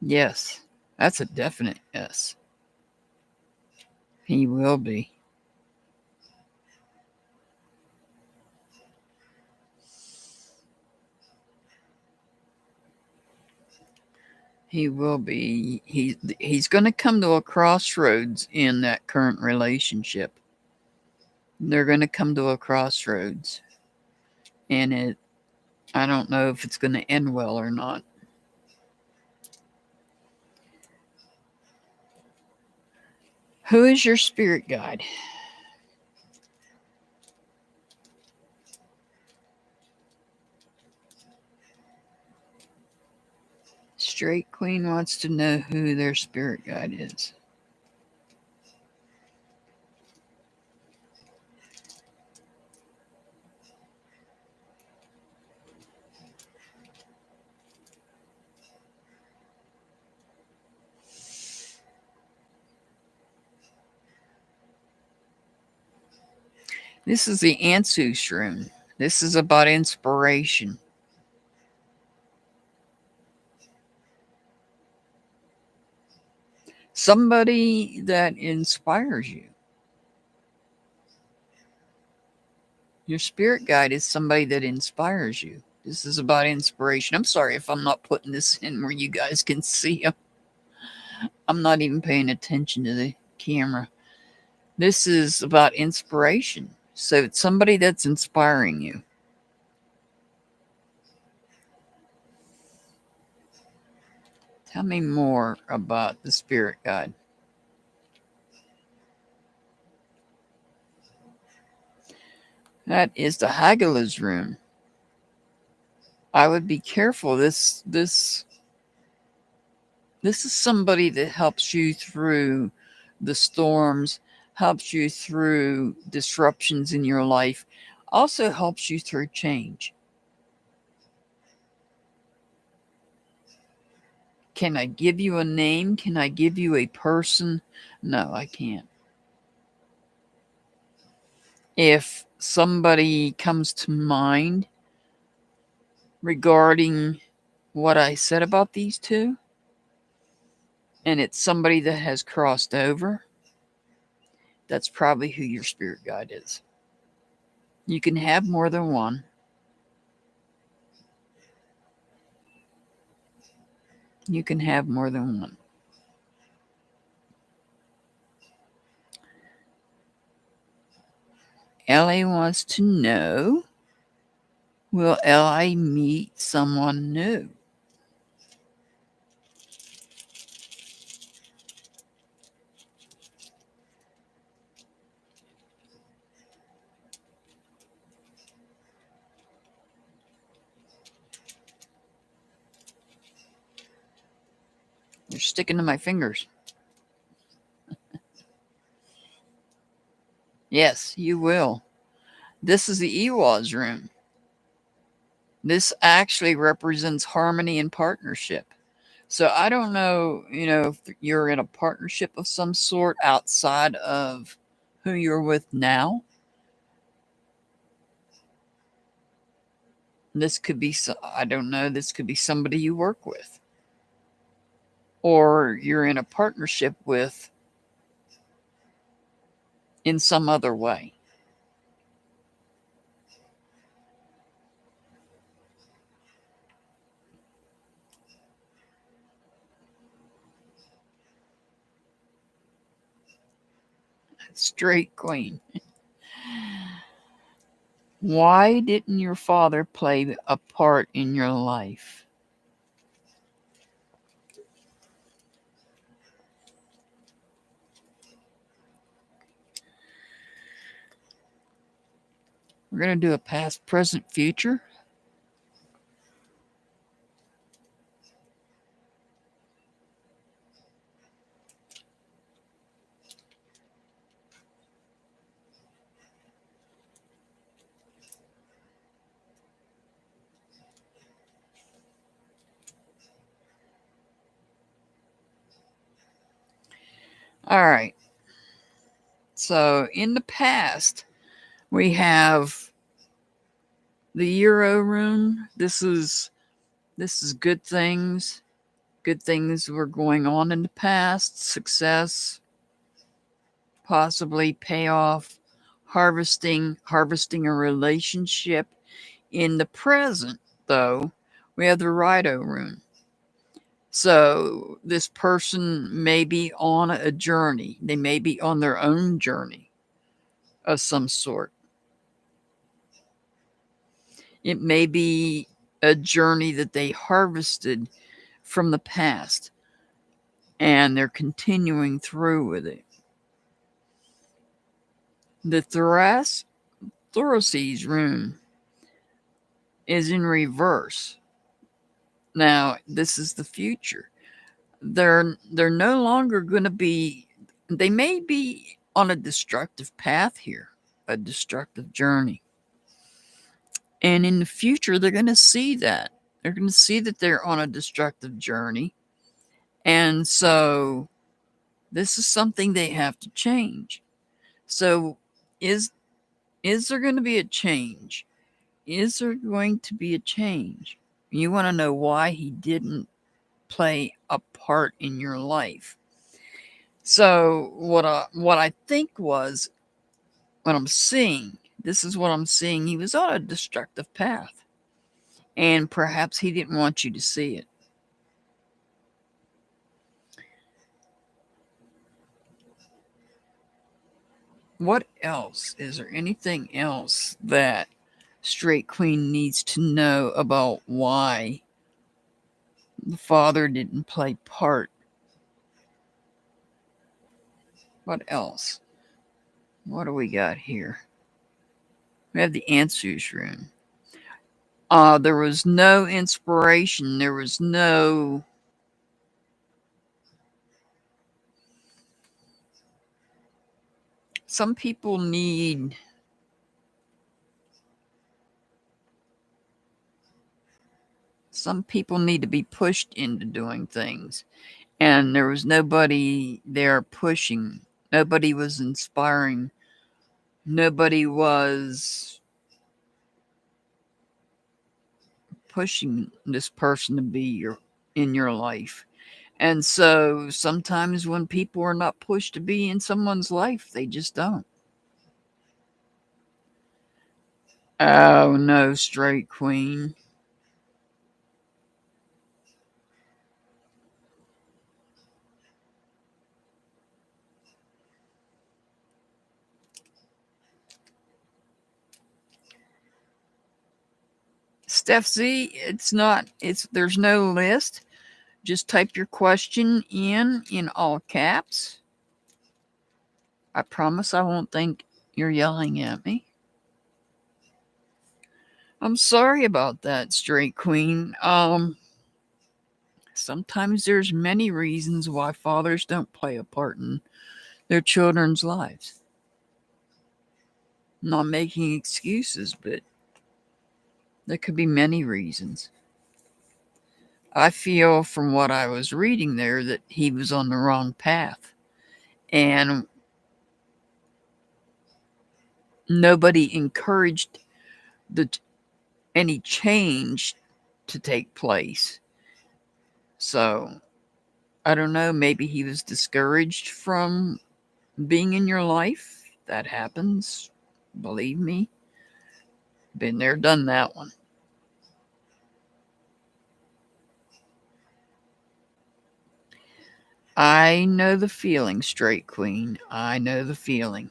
Yes, that's a definite yes. He will be. He will be. He's going to come to a crossroads in that current relationship. They're going to come to a crossroads, and I don't know if it's going to end well or not. Who is your spirit guide? Straight Queen wants to know who their spirit guide is. This is the Ansu shroom. This is about inspiration. Somebody that inspires you. Your spirit guide is somebody that inspires you. This is about inspiration. I'm sorry if I'm not putting this in where you guys can see them. I'm not even paying attention to the camera. This is about inspiration. So it's somebody that's inspiring you. Tell me more about the spirit guide. That is the Haggala's room. I would be careful. This is somebody that helps you through the storms, helps you through disruptions in your life, also helps you through change. Can I give you a name? Can I give you a person? No, I can't. If somebody comes to mind regarding what I said about these two, and it's somebody that has crossed over, that's probably who your spirit guide is. You can have more than one. You can have more than one. Ellie wants to know, will Ellie meet someone new? You're sticking to my fingers. Yes, you will. This is the Ewa's room. This actually represents harmony and partnership. So I don't know, if you're in a partnership of some sort outside of who you're with now. This could be, I don't know, this could be somebody you work with, or you're in a partnership with in some other way. Straight queen. Why didn't your father play a part in your life? We're going to do a past, present, future. All right. So in the past, we have the Euro rune. This is good things. Good things were going on in the past. Success, possibly payoff, harvesting a relationship. In the present, though, we have the Rido rune. So this person may be on a journey. They may be on their own journey of some sort. It may be a journey that they harvested from the past and they're continuing through with it. The Thoraces rune is in reverse. Now, this is the future. They're no longer going to be, they may be on a destructive path here, a destructive journey. And in the future, they're going to see that. They're going to see that they're on a destructive journey. And so this is something they have to change. So is there going to be a change? Is there going to be a change? You want to know why he didn't play a part in your life. So what I think was, what I'm seeing, this is what I'm seeing. He was on a destructive path, and perhaps he didn't want you to see it. What else? Is there anything else that Straight Queen needs to know about why the father didn't play part? What else? What do we got here? We have the answers room. There was no inspiration. There was no. Some people need. Some people need to be pushed into doing things. And there was nobody there pushing. Nobody was inspiring. Nobody was pushing this person to be in your life. And so sometimes when people are not pushed to be in someone's life, they just don't. Oh no, Straight Queen. Steph Z, there's no list. Just type your question in all caps. I promise I won't think you're yelling at me. I'm sorry about that, Straight Queen. Sometimes there's many reasons why fathers don't play a part in their children's lives. Not making excuses, but there could be many reasons. I feel from what I was reading there that he was on the wrong path. And nobody encouraged the any change to take place. So I don't know, maybe he was discouraged from being in your life. That happens. Believe me. Been there, done that one. I know the feeling, Straight Queen. I know the feeling.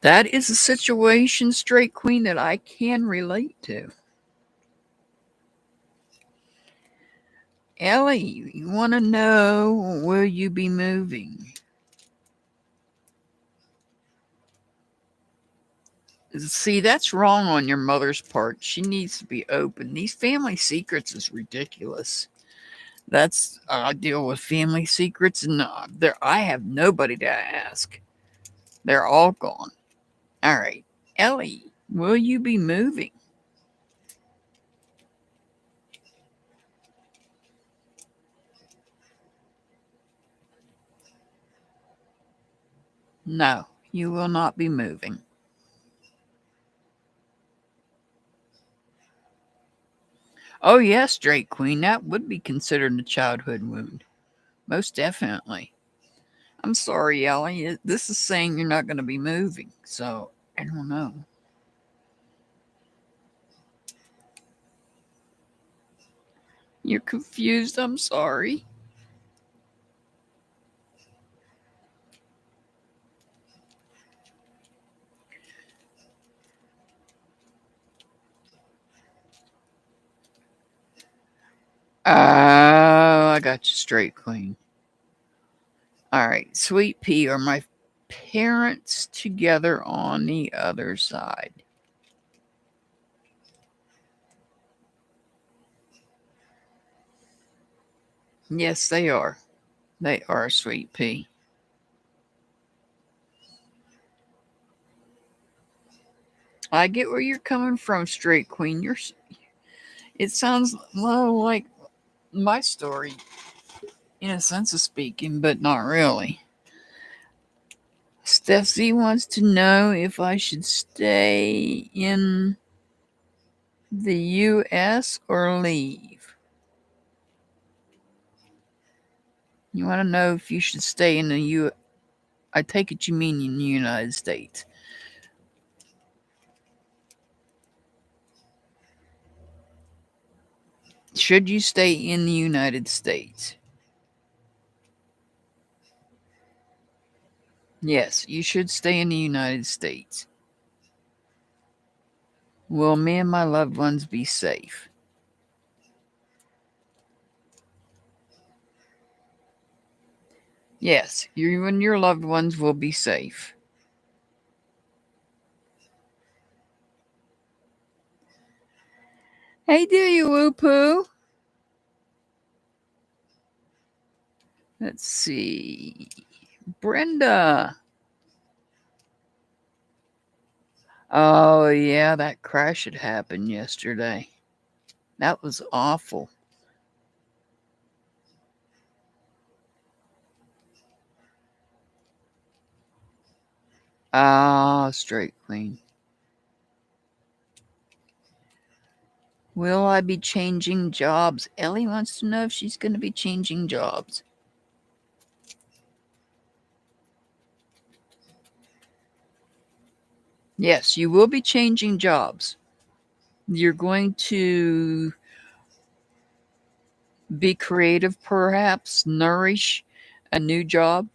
That is a situation, Straight Queen, that I can relate to. Ellie, you want to know, will you be moving? See, that's wrong on your mother's part. She needs to be open. These family secrets is ridiculous. That's I deal with family secrets, and there I have nobody to ask. They're all gone. All right, Ellie, will you be moving? No, you will not be moving. Oh yes, Drake Queen, that would be considered a childhood wound. Most definitely. I'm sorry, Ellie. This is saying you're not going to be moving, so I don't know. You're confused. I'm sorry. Oh, I got you straight, Queen. All right, Sweet Pea, are my parents together on the other side? Yes, they are. They are, Sweet Pea. I get where you're coming from, Straight Queen. It sounds a little like my story, in a sense of speaking, but not really. Steph Z wants to know if I should stay in the U.S. or leave. You want to know if you should stay in the U. I take it you mean in the United States. Should you stay in the United States? Yes, you should stay in the United States. Will me and my loved ones be safe? Yes, you and your loved ones will be safe. Hey, do you, woo poo? Let's see. Brenda. Oh, yeah, that crash had happened yesterday. That was awful. Ah, straight clean. Will I be changing jobs? Ellie wants to know if she's going to be changing jobs. Yes, you will be changing jobs. You're going to be creative, perhaps, nourish a new job.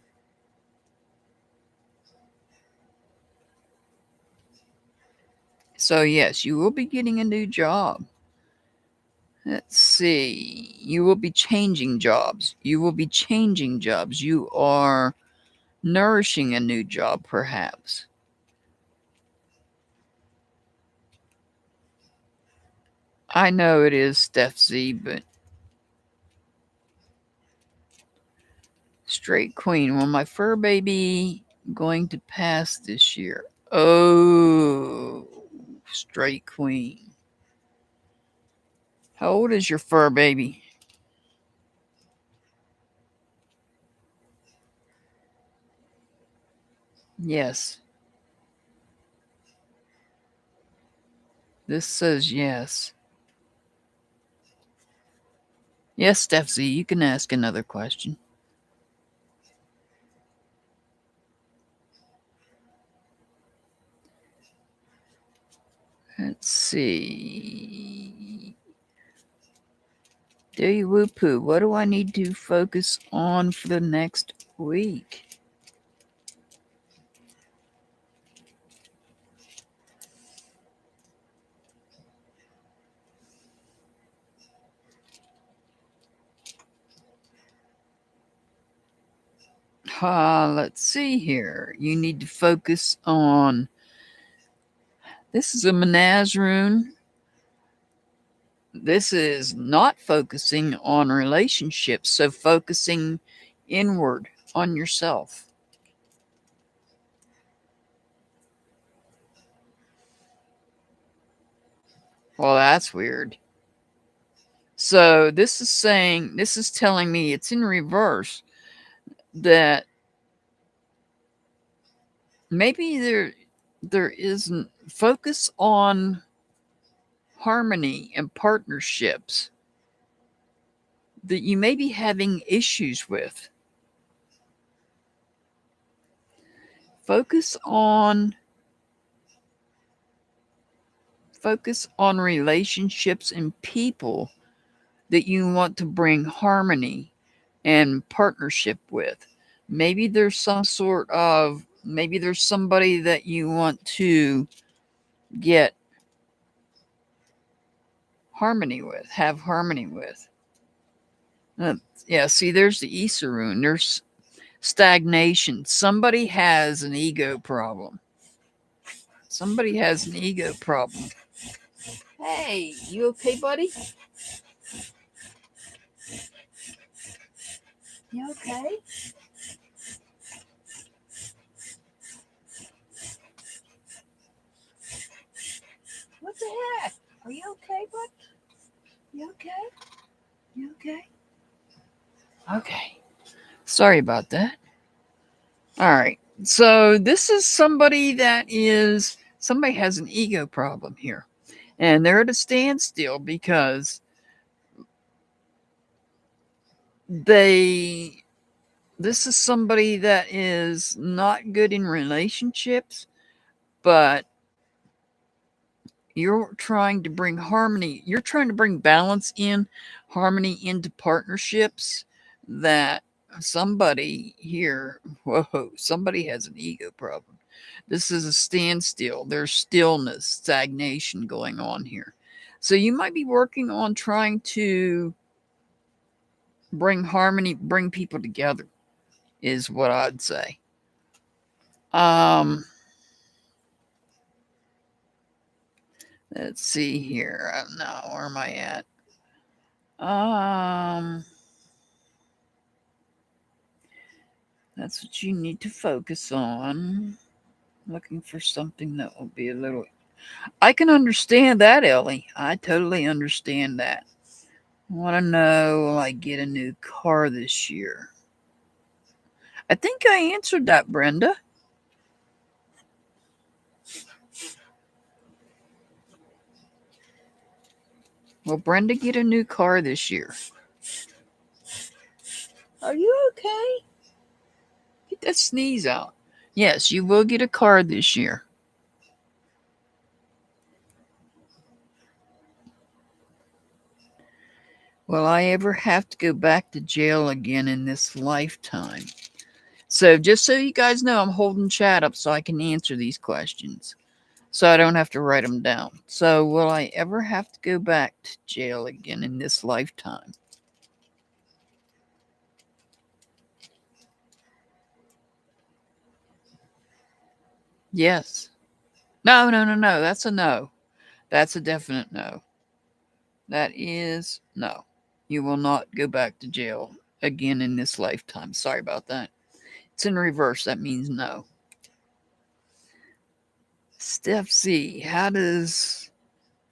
So, yes, you will be getting a new job. Let's see. You will be changing jobs. You will be changing jobs. You are nourishing a new job, perhaps. I know it is Steph Z, but Straight queen. Will my fur baby going to pass this year? Oh, straight queen. How old is your fur baby? Yes. This says yes. Yes, Steph Z, you can ask another question. Let's see. Day woo poo. What do I need to focus on for the next week? Let's see here. You need to focus on. This is a Menaz rune. This is not focusing on relationships, so focusing inward on yourself. Well, that's weird. So this is telling me it's in reverse that maybe there isn't focus on harmony and partnerships that you may be having issues with. Focus on relationships and people that you want to bring harmony and partnership with. Maybe there's maybe there's somebody that you want to get harmony with, have harmony with. Yeah, see, there's the Issa rune. There's stagnation. Somebody has an ego problem. Somebody has an ego problem. Hey, you okay, buddy? You okay? What the heck? Are you okay, bud? You okay? You okay? Okay. Sorry about that. All right. So this is somebody has an ego problem here. And they're at a standstill because this is somebody that is not good in relationships, but you're trying to bring harmony. You're trying to bring balance in, harmony into partnerships that somebody here, whoa, somebody has an ego problem. This is a standstill. There's stillness, stagnation going on here. So you might be working on trying to bring harmony, bring people together, is what I'd say. Let's see here. Now, where am I at? That's what you need to focus on. Looking for something that will be a little. I can understand that, Ellie. I totally understand that. I want to know, will I get a new car this year? I think I answered that, Brenda. Will Brenda get a new car this year? Are you okay? Get that sneeze out. Yes, you will get a car this year. Will I ever have to go back to jail again in this lifetime? So just so you guys know, I'm holding chat up so I can answer these questions. So I don't have to write them down. So will I ever have to go back to jail again in this lifetime? Yes. No. That's a no. That's a definite no. That is no. You will not go back to jail again in this lifetime. Sorry about that. It's in reverse. That means no. Steph C. How does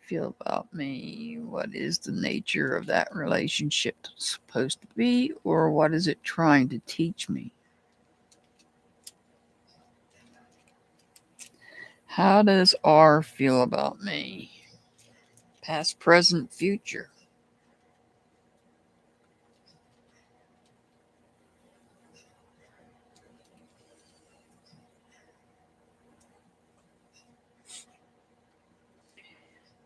feel about me? What is the nature of that relationship supposed to be, or what is it trying to teach me? How does R feel about me? Past, present, future.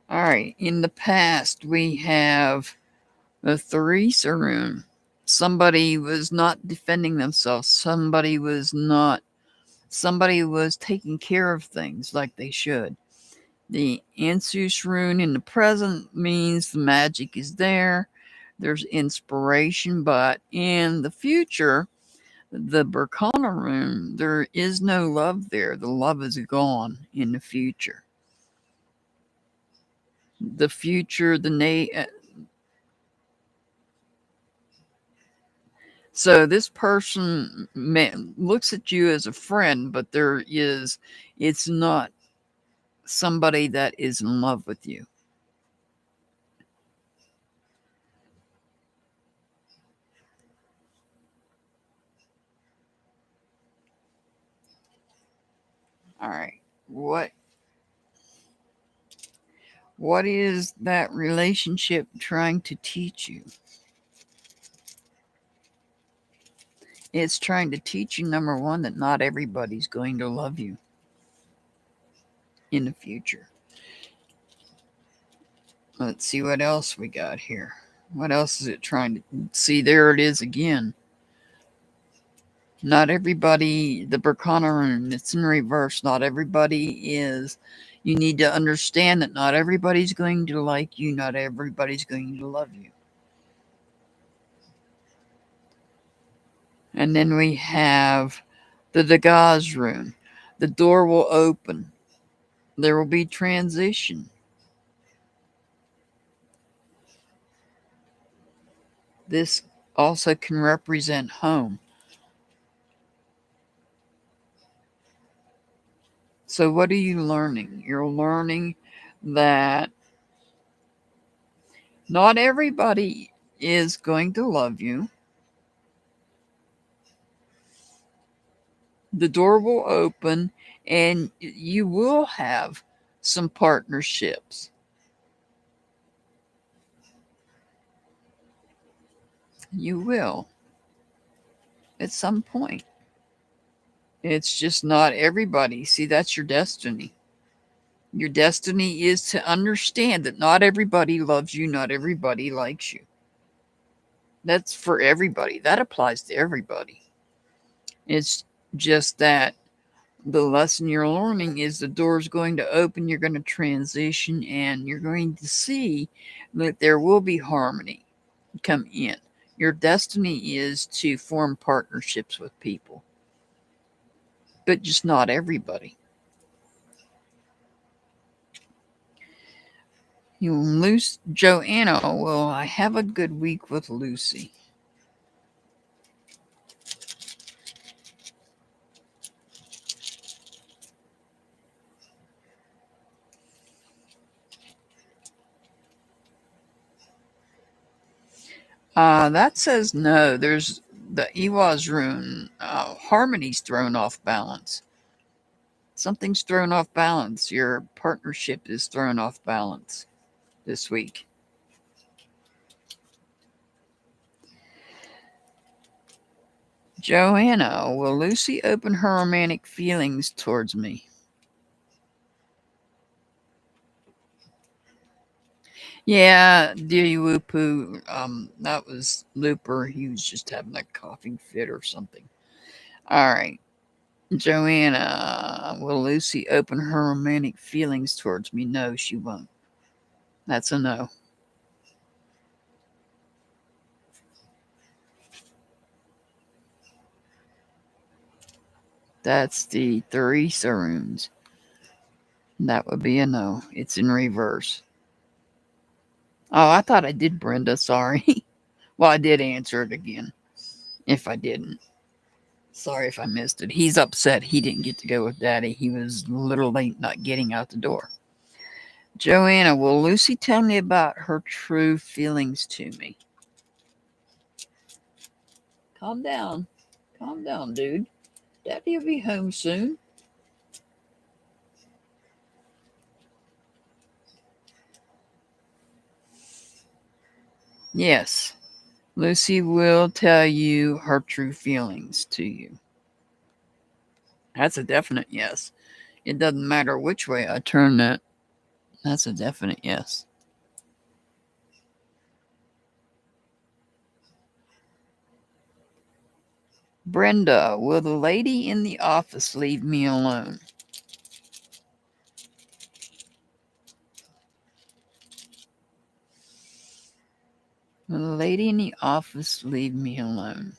All right. In the past, we have the Theresa room. Somebody was not defending themselves. Somebody was taking care of things like they should. The Ansus rune in the present means the magic is there. There's inspiration, but in the future, the Berkana rune, there is no love there. The love is gone in the future. The future, so this person looks at you as a friend, but it's not somebody that is in love with you. All right. What is that relationship trying to teach you? It's trying to teach you, number one, that not everybody's going to love you in the future. Let's see what else we got here. What else is it trying to see? There it is again. Not everybody, the Berkana rune, it's in reverse. Not everybody is. You need to understand that not everybody's going to like you. Not everybody's going to love you. And then we have the Dagaz rune. The door will open. There will be transition. This also can represent home. So, what are you learning? You're learning that not everybody is going to love you. The door will open and you will have some partnerships. You will at some point. It's just not everybody. See, that's your destiny. Your destiny is to understand that not everybody loves you, not everybody likes you. That's for everybody. That applies to everybody. It's just that the lesson you're learning is the door's going to open, you're going to transition, and you're going to see that there will be harmony come in. Your destiny is to form partnerships with people, but just not everybody. Joanna, will I have a good week with Lucy? That says no. There's the Ewaz rune. Harmony's thrown off balance. Something's thrown off balance. Your partnership is thrown off balance this week. Joanna, will Lucy open her romantic feelings towards me? Yeah, dear Wupu, that was Looper. He was just having a coughing fit or something. All right. Joanna, will Lucy open her romantic feelings towards me? No, she won't. That's a no. That's the Theresa runes. That would be a no. It's in reverse. Oh, I thought I did, Brenda. Sorry. Well, I did answer it again. if I didn't. Sorry if I missed it. He's upset he didn't get to go with Daddy. He was a little late not getting out the door. Joanna, will Lucy tell me about her true feelings to me? Calm down. Calm down, dude. Daddy will be home soon. Yes, Lucy will tell you her true feelings to you. That's a definite yes. It doesn't matter which way I turn that. That's a definite yes. Brenda, will the lady in the office leave me alone? Will the lady in the office leave me alone?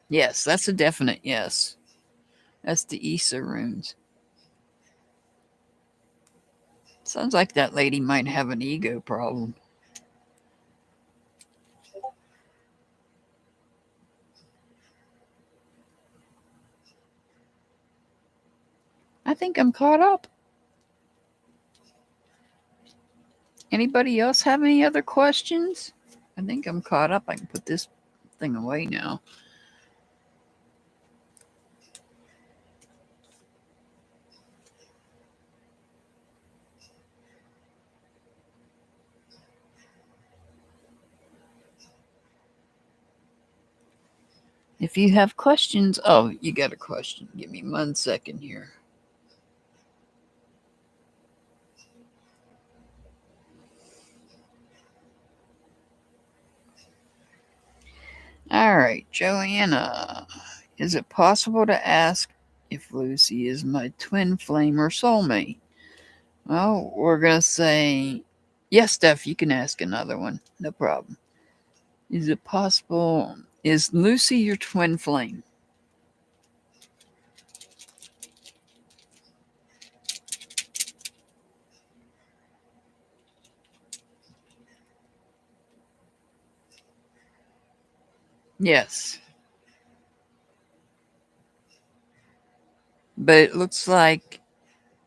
Yes, that's a definite yes. That's the Issa runes. Sounds like that lady might have an ego problem. I think I'm caught up. Anybody else have any other questions? I think I'm caught up. I can put this thing away now. If you have questions, oh, you got a question. Give me 1 second here. All right, Joanna. Is it possible to ask if Lucy is my twin flame or soulmate? Well, we're going to say, yes, Steph, you can ask another one. No problem. Is it possible? Is Lucy your twin flame? Yes. But it looks like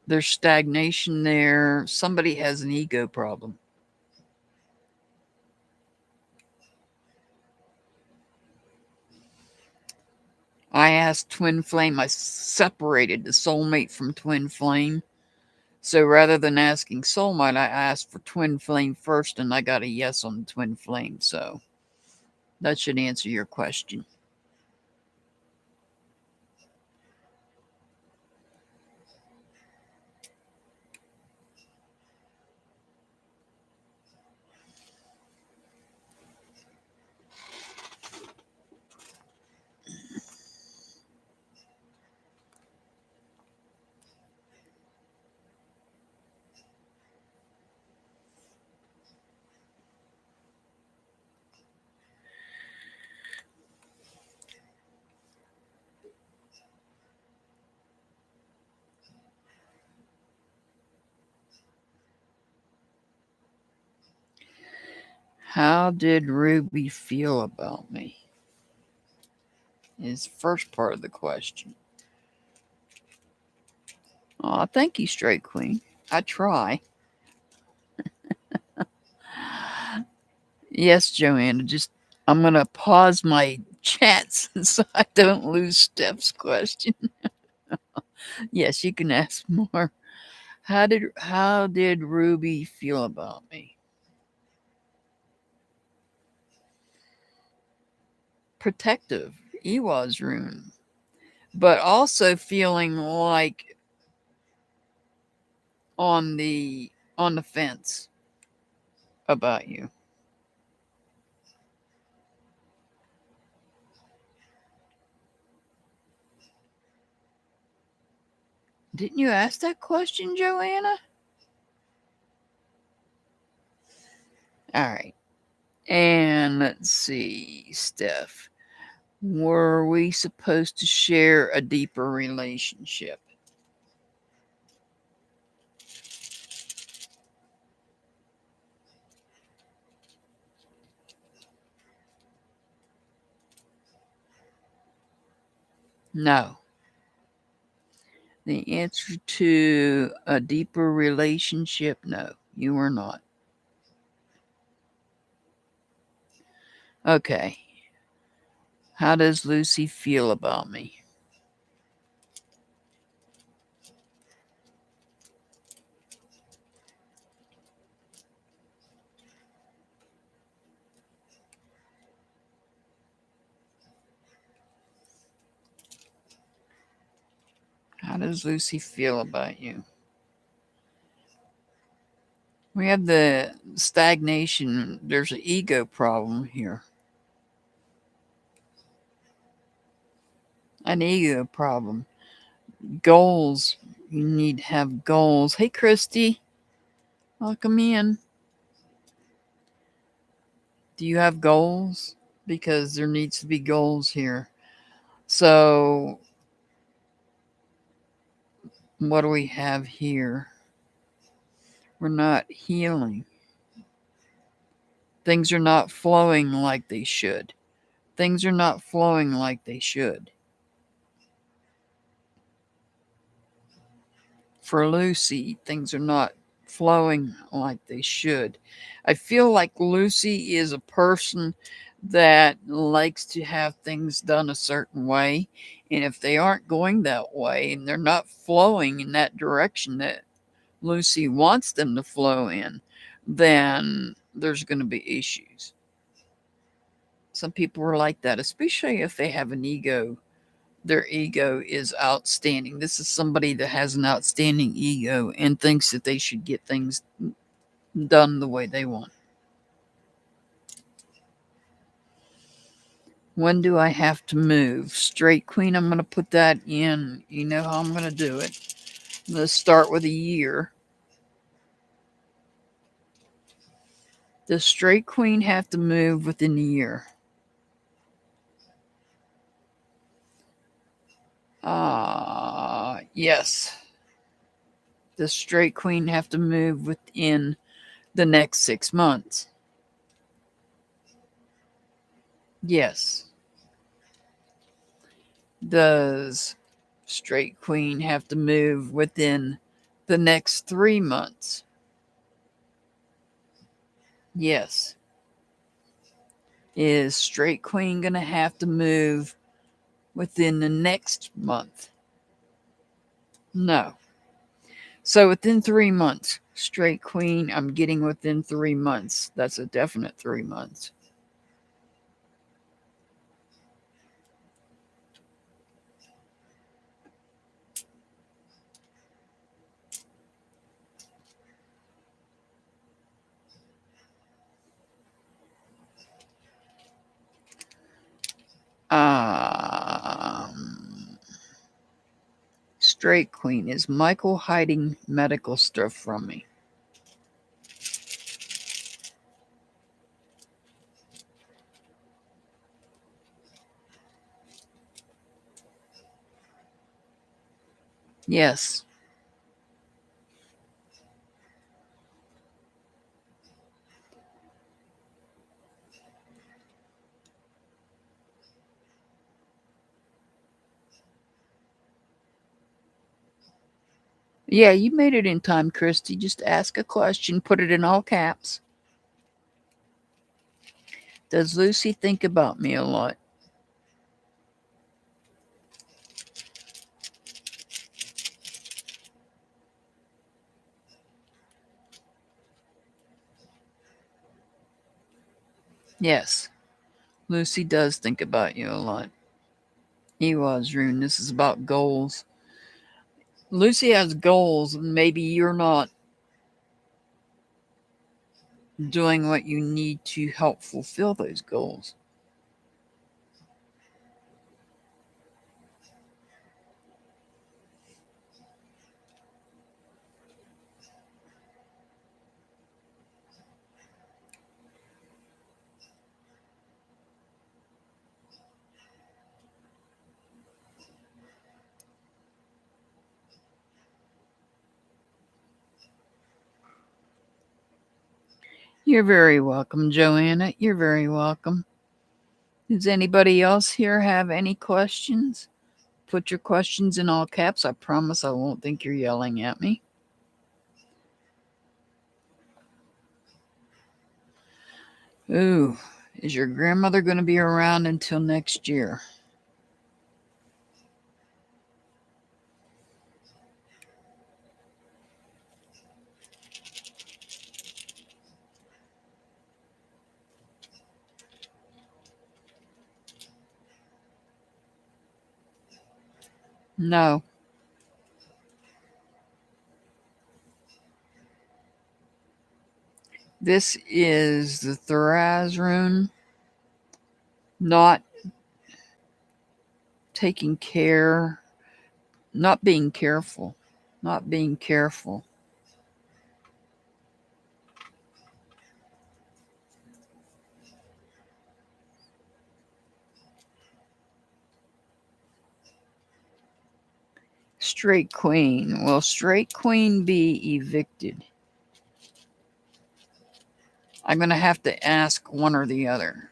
there's stagnation there. Somebody has an ego problem. I asked twin flame. I separated the soulmate from twin flame. So rather than asking soulmate, I asked for twin flame first, and I got a yes on the twin flame. So that should answer your question. How did Ruby feel about me? Is the first part of the question. Aw, thank you, Straight Queen. I try. Yes, Joanna, just I'm going to pause my chats so I don't lose Steph's question. Yes, you can ask more. How did Ruby feel about me? Protective, Ewa's rune, but also feeling like on the fence about you. Didn't you ask that question, Joanna? All right. And let's see, Steph. Were we supposed to share a deeper relationship? No. The answer to a deeper relationship, no, you are not. Okay. How does Lucy feel about me? How does Lucy feel about you? We have the stagnation. There's an ego problem here. An ego problem. Goals. You need to have goals. Hey, Christy. Welcome in. Do you have goals? Because there needs to be goals here. So, what do we have here? We're not healing. Things are not flowing like they should. Things are not flowing like they should. For Lucy, things are not flowing like they should. I feel like Lucy is a person that likes to have things done a certain way. And if they aren't going that way and they're not flowing in that direction that Lucy wants them to flow in, then there's going to be issues. Some people are like that, especially if they have an ego. Their ego is outstanding. This is somebody that has an outstanding ego and thinks that they should get things done the way they want. When do I have to move? Straight Queen, I'm going to put that in. You know how I'm going to do it. I'm going to start with a year. Does Straight Queen have to move within a year? Yes. Does Straight Queen have to move within the next 6 months? Yes. Does Straight Queen have to move within the next 3 months? Yes. Is Straight Queen going to have to move within the next month? No. So within 3 months, Straight Queen, I'm getting within 3 months. That's a definite 3 months. Straight Queen, is Michael hiding medical stuff from me? Yes. Yeah, you made it in time, Christy. Just ask a question, put it in all caps. Does Lucy think about me a lot? Yes. Lucy does think about you a lot. He was, Rune. This is about goals. Lucy has goals, and maybe you're not doing what you need to help fulfill those goals. You're very welcome, Joanna. You're very welcome. Does anybody else here have any questions? put your questions in all caps. I promise I won't think you're yelling at me. Ooh, is your grandmother going to be around until next year? No. This is the Thuraz rune. Not taking care, not being careful, not being careful. Straight queen. Will straight queen be evicted? I'm going to have to ask one or the other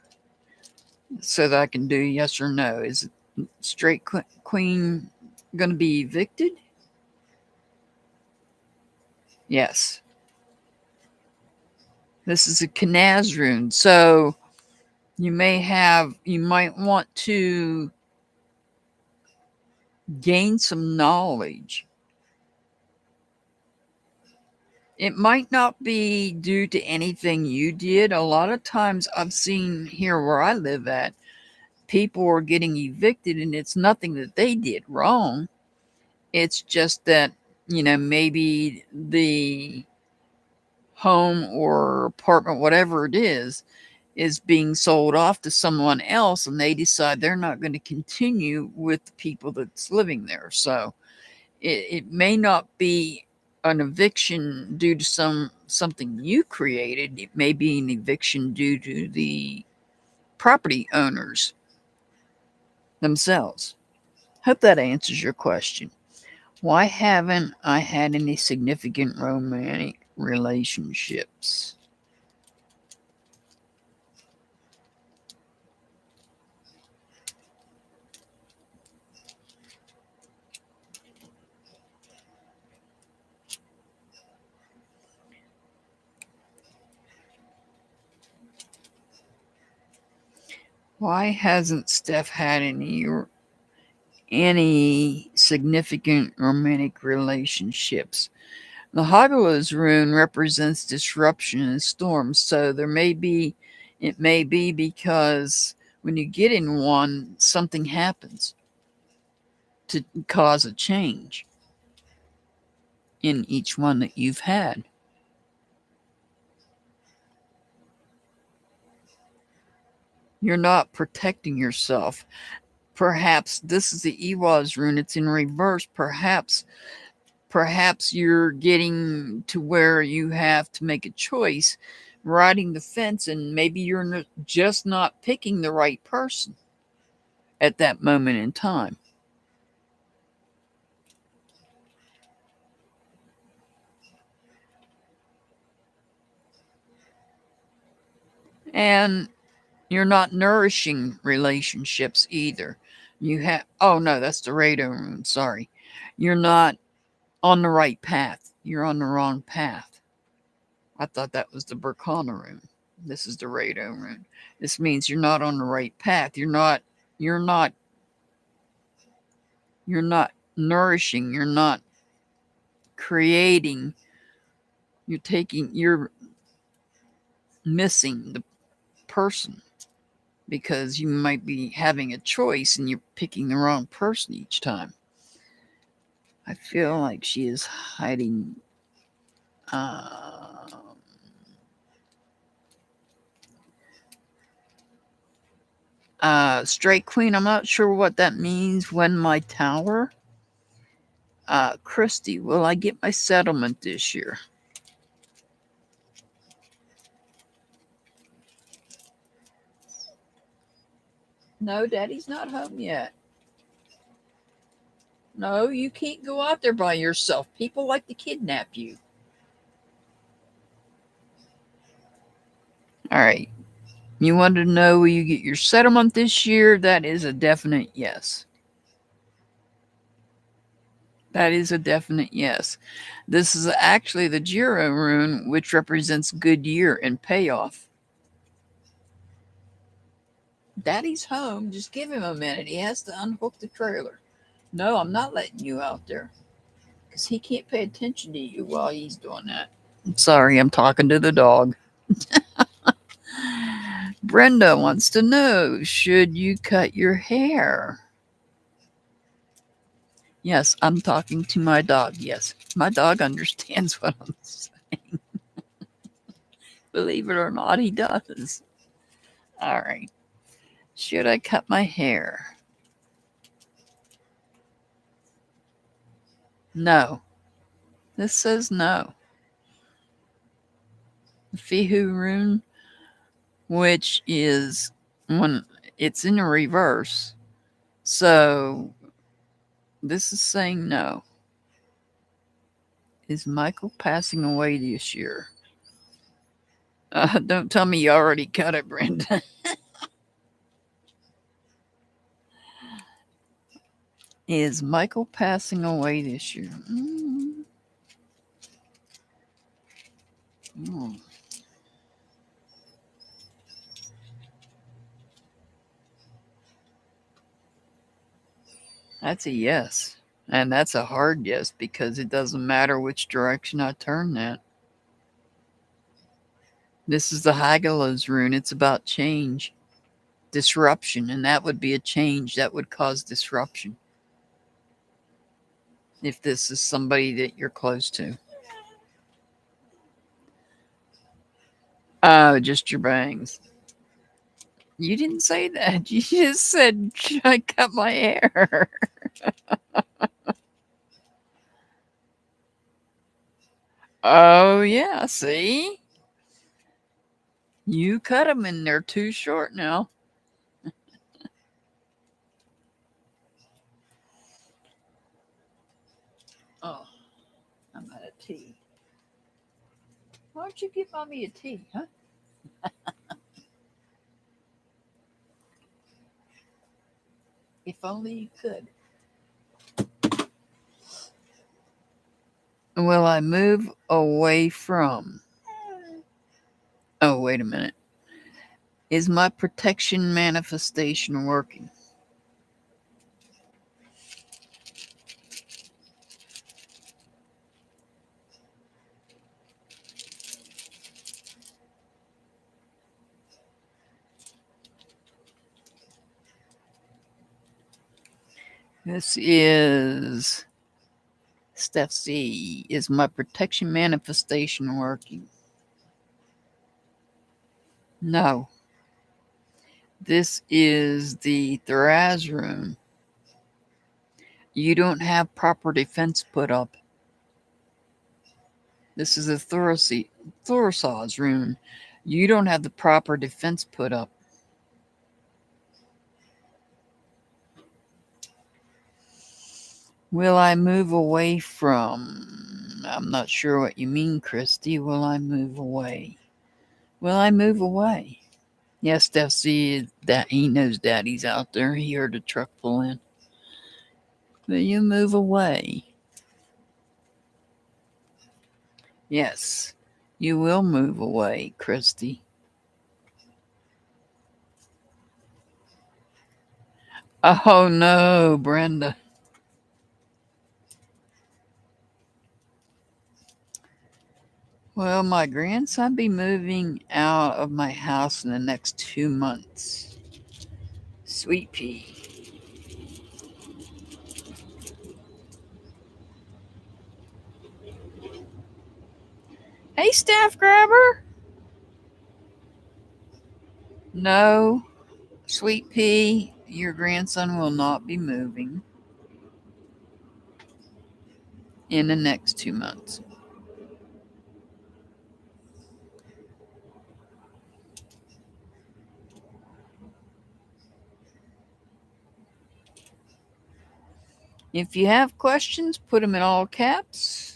so that I can do yes or no. Is straight queen going to be evicted? Yes. This is a Knaz rune. So you might want to gain some knowledge. It might not be due to anything you did. A lot of times I've seen here where I live at, people are getting evicted and it's nothing that they did wrong. It's just that, maybe the home or apartment, whatever it is being sold off to someone else and they decide they're not going to continue with the people that's living there. So it may not be an eviction due to something you created. It may be an eviction due to the property owners themselves. Hope that answers your question. Why haven't I had any significant romantic relationships? Why hasn't Steph had any significant romantic relationships? The Hagala's rune represents disruption and storms, so it may be because when you get in one, something happens to cause a change in each one that you've had. You're not protecting yourself. Perhaps this is the Ewaz rune, it's in reverse. Perhaps you're getting to where you have to make a choice, riding the fence, and maybe you're just not picking the right person at that moment in time. And you're not nourishing relationships either. Oh no, that's the radar rune, sorry. You're not on the right path. You're on the wrong path. I thought that was the Berkana rune. This is the radar rune. This means you're not on the right path. You're not nourishing. You're not creating. You're missing the person because you might be having a choice and you're picking the wrong person each time. I feel like she is hiding. Straight Queen, I'm not sure what that means. When my tower? Christy, will I get my settlement this year? No, Daddy's not home yet. No, you can't go out there by yourself. People like to kidnap you. All right. You wanted to know will you get your settlement this year? That is a definite yes. That is a definite yes. This is actually the Jiro rune, which represents good year and payoff. Daddy's home. Just give him a minute. He has to unhook the trailer. No, I'm not letting you out there because he can't pay attention to you while he's doing that. I'm sorry, I'm talking to the dog. Brenda wants to know, should you cut your hair? Yes, I'm talking to my dog. Yes, my dog understands what I'm saying. Believe it or not, he does. All right. Should I cut my hair? No. This says no. The Fihu rune, which is when it's in a reverse. So this is saying no. Is Michael passing away this year? Don't tell me you already cut it, Brenda. Is Michael passing away this year? Mm. That's a yes. And that's a hard yes because it doesn't matter which direction I turn that. This is the Hagalaz rune. It's about change, disruption, and that would be a change that would cause disruption. If this is somebody that you're close to. Oh, just your bangs. You didn't say that. You just said, should I cut my hair? Oh, yeah. See? You cut them and they're too short now. Oh, I'm out of tea. Why don't you give mommy a tea, huh? If only you could. Will I move away from? Oh, wait a minute. Is my protection manifestation working? This is Steph C. Is my protection manifestation working? No. This is the Thoraz room. You don't have proper defense put up. This is a Thoraz's rune. You don't have the proper defense put up. Will I move away from? I'm not sure what you mean, Christy. Will I move away? Will I move away? Yes, Steph C. That he knows Daddy's out there. He heard a truck pull in. Will you move away? Yes, you will move away, Christy. Oh no, Brenda. Well, my grandson be moving out of my house in the next 2 months. Sweet pea. Hey, staff grabber. No, Sweet pea, your grandson will not be moving in the next 2 months. If you have questions, put them in all caps.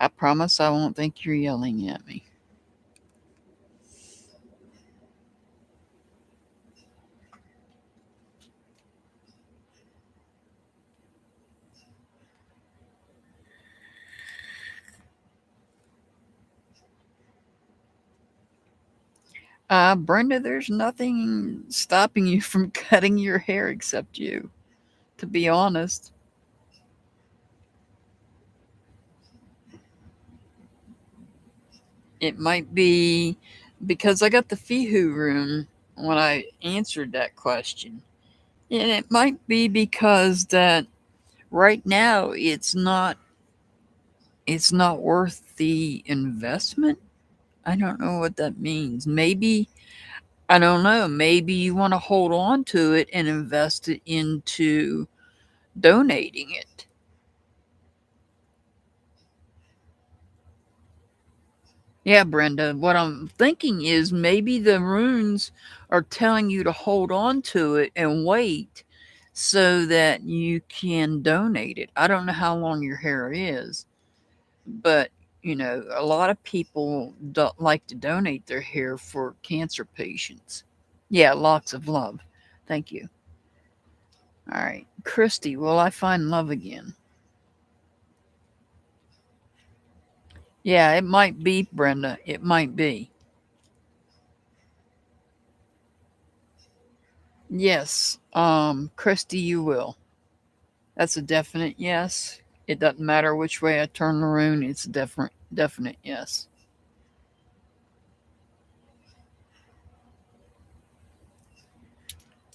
I promise I won't think you're yelling at me. Brenda, there's nothing stopping you from cutting your hair except you, to be honest. It might be because I got the Fihu room when I answered that question. And it might be because that right now it's not worth the investment. I don't know what that means. Maybe I don't know. Maybe you want to hold on to it and invest it into donating it. Yeah, Brenda, what I'm thinking is maybe the runes are telling you to hold on to it and wait so that you can donate it. I don't know how long your hair is, but a lot of people don't like to donate their hair for cancer patients. Yeah, lots of love. Thank you. All right. Christy, will I find love again? Yeah, it might be, Brenda. It might be. Yes. Christy, you will. That's a definite yes. It doesn't matter which way I turn the rune, it's a definite yes.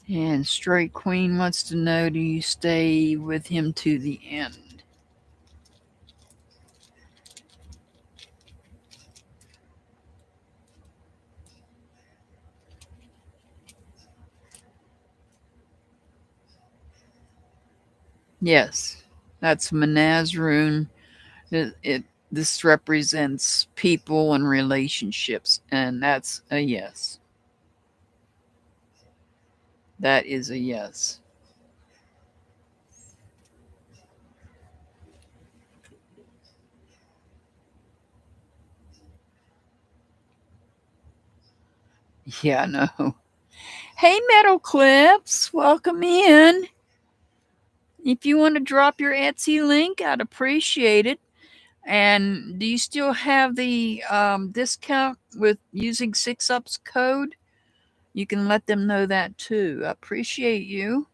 And Straight Queen wants to know, do you stay with him to the end? Yes. That's Manaz rune. This represents people and relationships, and that's a yes. That is a yes. Yeah, no. Hey, Metal Clips, welcome in. If you want to drop your Etsy link, I'd appreciate it. And do you still have the discount with using 6UP's code? You can let them know that too. I appreciate you.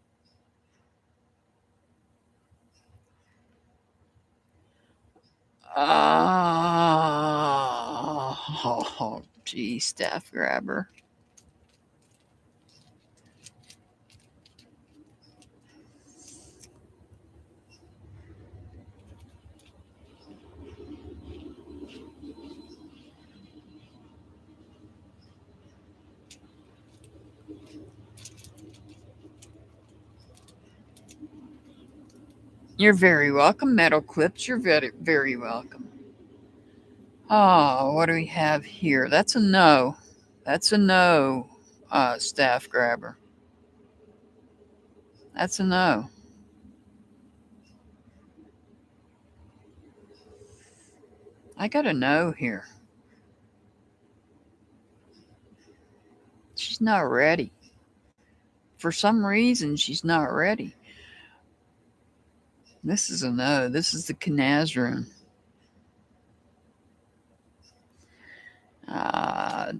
Oh, gee, staff grabber. You're very welcome, Metal Clips. You're very, very welcome. Oh, what do we have here? That's a no. That's a no, staff grabber. That's a no. I got a no here. She's not ready. For some reason, she's not ready. This is a no. This is the Canazrune.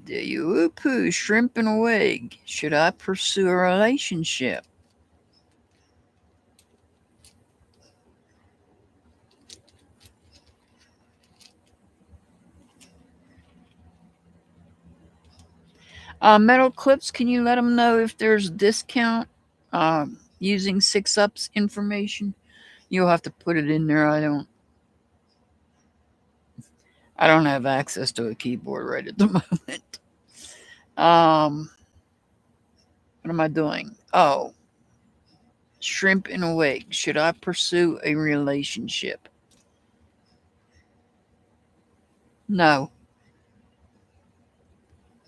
Do you poo shrimp and a wig? Should I pursue a relationship? Metal Clips, can you let them know if there's a discount using 6UP's information? You'll have to put it in there. I don't have access to a keyboard right at the moment. Um, what am I doing? Oh, shrimp in a wig. Should I pursue a relationship? No.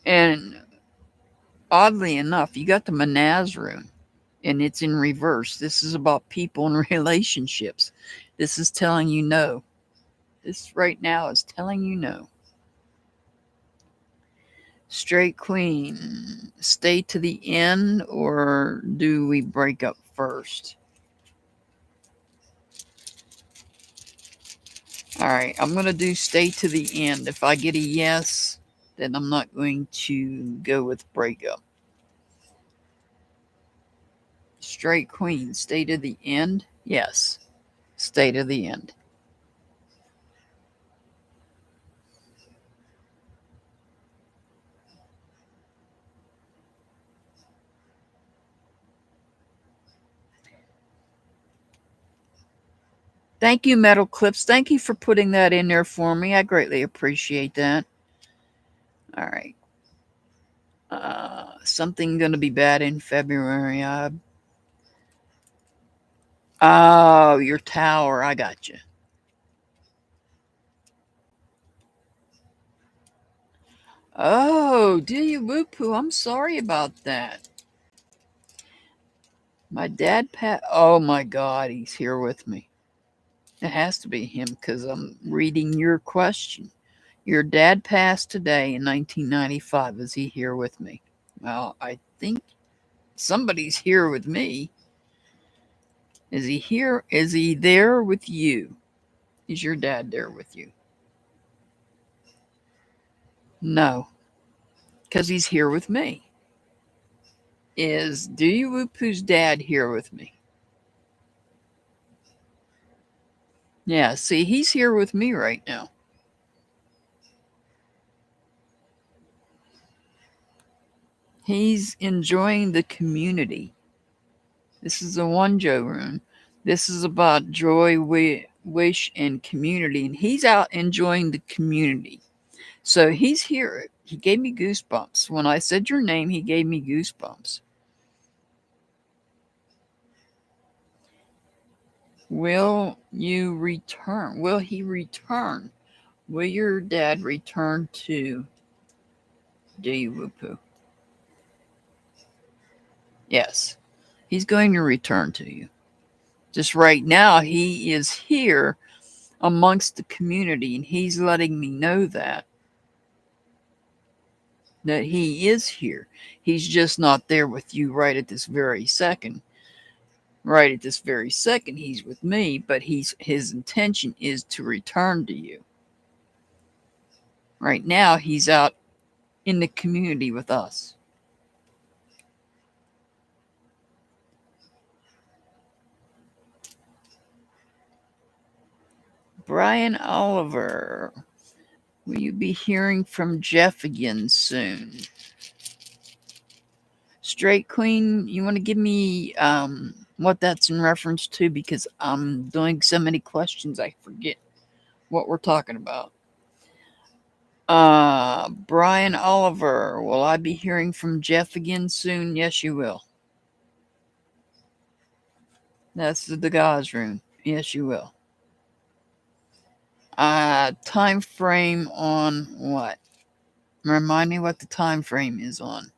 And oddly enough, you got the Manazrune, and it's in reverse. This is about people and relationships. This is telling you no. This right now is telling you no. Straight Queen, stay to the end or do we break up first? All right, I'm going to do stay to the end. If I get a yes, then I'm not going to go with breakup. Straight queen, stay to the end? Yes, stay to the end. Thank you, Metal Clips. Thank you for putting that in there for me. I greatly appreciate that. All right. Something going to be bad in February. Oh, your tower. I got you. Oh, do you whoop-hoo? I'm sorry about that. My dad, oh my God, he's here with me. It has to be him because I'm reading your question. Your dad passed today in 1995. Is he here with me? Well, I think somebody's here with me. Is he here? Is he there with you? Is your dad there with you? No, because he's here with me. Is Do You Whoop-Who's dad here with me? Yeah, see, he's here with me right now. He's enjoying the community. This is a one Joe rune. This is about joy, wish, and community. And he's out enjoying the community. So he's here. He gave me goosebumps. When I said your name, he gave me goosebumps. Will you return? Will he return? Will your dad return to Do You Whoop-Hoo? Yes. He's going to return to you. Just right now, he is here amongst the community, and he's letting me know that he is here. He's just not there with you right at this very second. Right at this very second, he's with me, but his intention is to return to you. Right now, he's out in the community with us. Brian Oliver, will you be hearing from Jeff again soon? Straight Queen, you want to give me what that's in reference to? Because I'm doing so many questions, I forget what we're talking about. Brian Oliver, will I be hearing from Jeff again soon? Yes, you will. That's the Gauze rune. Yes, you will. Time frame on what? Remind me what the time frame is on.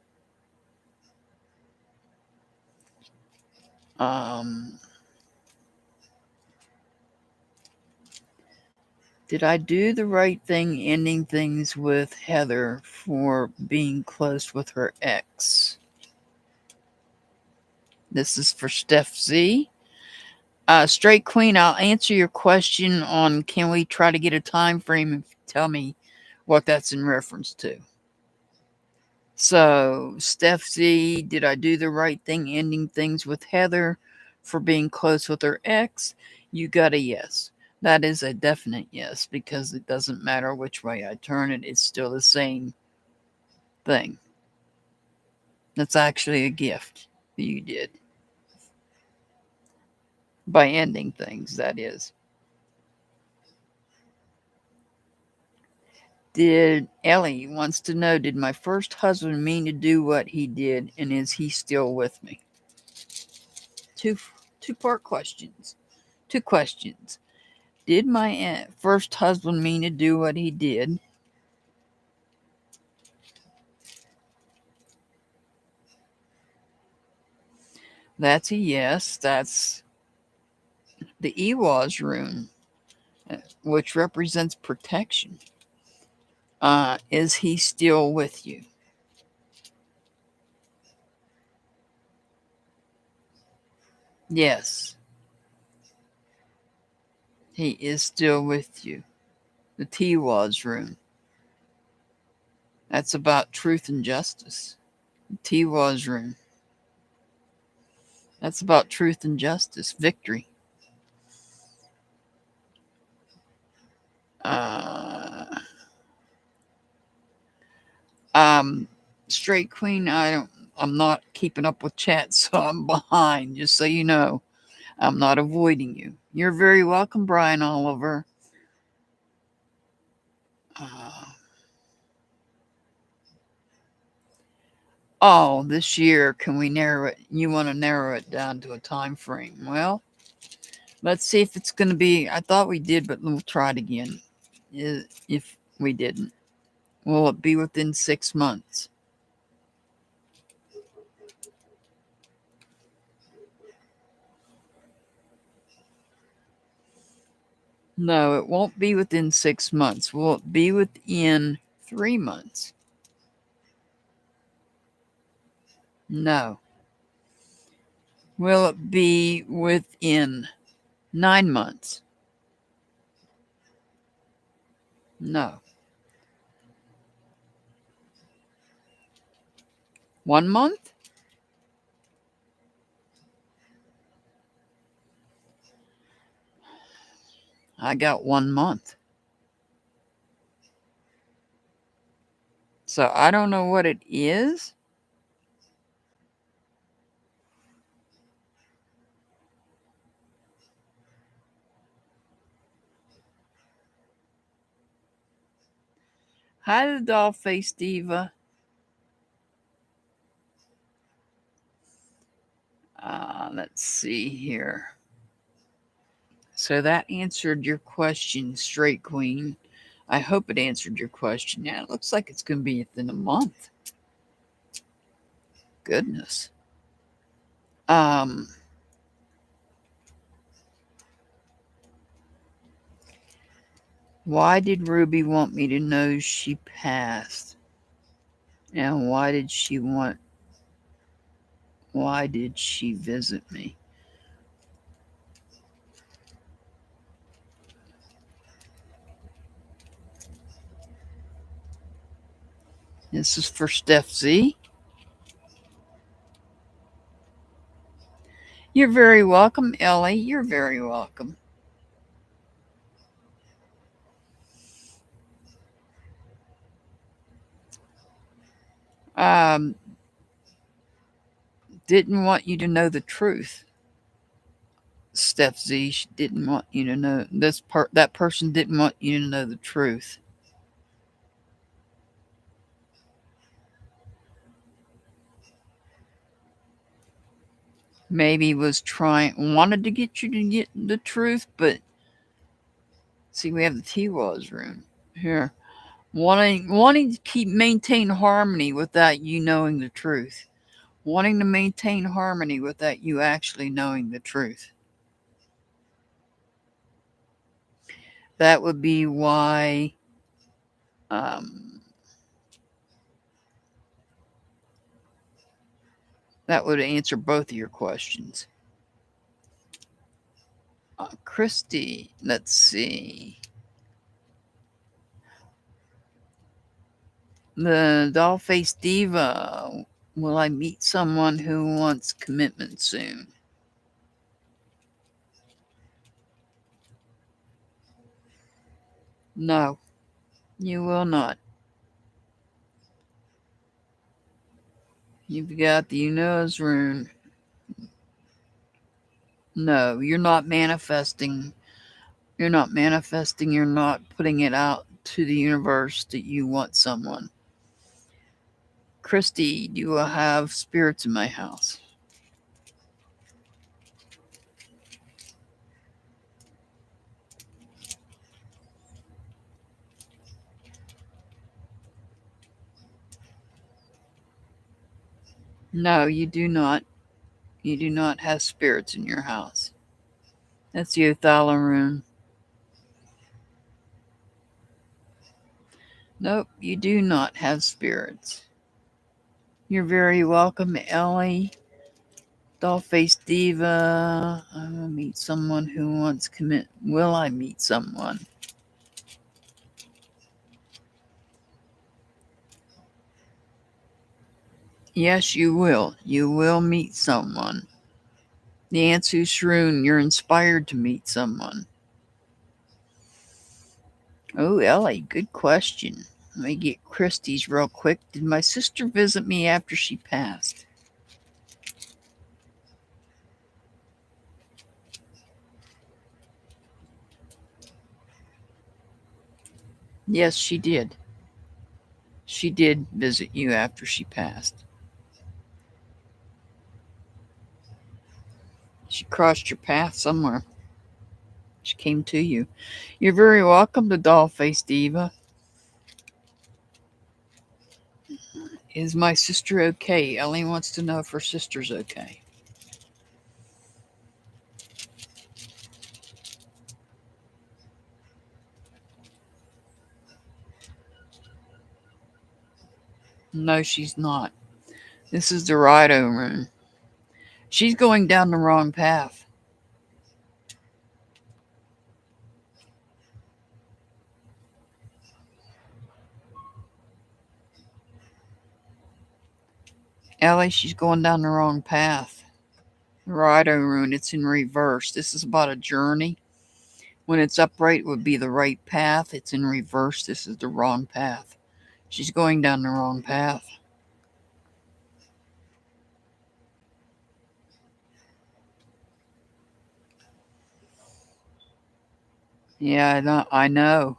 Did I do the right thing ending things with Heather for being close with her ex? This is for Steph Z. Straight Queen, I'll answer your question on can we try to get a time frame and tell me what that's in reference to. So, Steph Z, did I do the right thing ending things with Heather for being close with her ex? You got a yes. That is a definite yes, because it doesn't matter which way I turn it, it's still the same thing. That's actually a gift that you did. By ending things, that is. Ellie wants to know, did my first husband mean to do what he did, and is he still with me? Two-part questions. Two questions. Did my first husband mean to do what he did? That's a yes. That's the Ewaz rune, which represents protection. Is he still with you? Yes. He is still with you. The Tiwaz rune. That's about truth and justice. Tiwa's rune. That's about truth and justice. Victory. Uh, Straight Queen, I'm not keeping up with chat, so I'm behind, just so you know. I'm not avoiding you. You're very welcome, Brian Oliver. This year, can we narrow it? You want to narrow it down to a time frame. Well, let's see if it's going to be, I thought we did, but we'll try it again. If we didn't, will it be within 6 months? No, it won't be within 6 months. Will it be within 3 months? No. Will it be within 9 months? No. 1 month? I got 1 month. So I don't know what it is. Hi, the doll face diva. Let's see here. So that answered your question, Straight Queen. I hope it answered your question. Yeah, it looks like it's going to be within a month. Goodness. Why did Ruby want me to know she passed? And why did she visit me? This is for Steph Z. You're very welcome, Ellie. You're very welcome. Didn't want you to know the truth. Steph Z, she didn't want you to know that person didn't want you to know the truth. Maybe wanted to get you to get the truth, but see, we have the Tiwa's room here. Wanting to maintain harmony without you knowing the truth. Wanting to maintain harmony without you actually knowing the truth. That would be why that would answer both of your questions. Christy, let's see. The doll-faced diva. Will I meet someone who wants commitment soon? No, you will not. You've got the Uno's rune. No, you're not manifesting. You're not manifesting. You're not putting it out to the universe that you want someone. Christy, you will have spirits in my house. No, you do not. You do not have spirits in your house. That's the Othala rune. Nope, you do not have spirits. You're very welcome, Ellie. Doll-faced diva. I will meet someone who wants commit. Will I meet someone? Yes, you will. You will meet someone. The answer is Shroon. You're inspired to meet someone. Oh, Ellie, good question. Let me get Christie's real quick. Did my sister visit me after she passed? Yes, she did. She did visit you after she passed. She crossed your path somewhere. She came to you. You're very welcome to Dollface Diva. Is my sister okay? Ellie wants to know if her sister's okay. No, she's not. This is the Rido room. She's going down the wrong path. Ellie, she's going down the wrong path. The Rido room, it's in reverse. This is about a journey. When it's upright, it would be the right path. It's in reverse. This is the wrong path. She's going down the wrong path. Yeah, I know.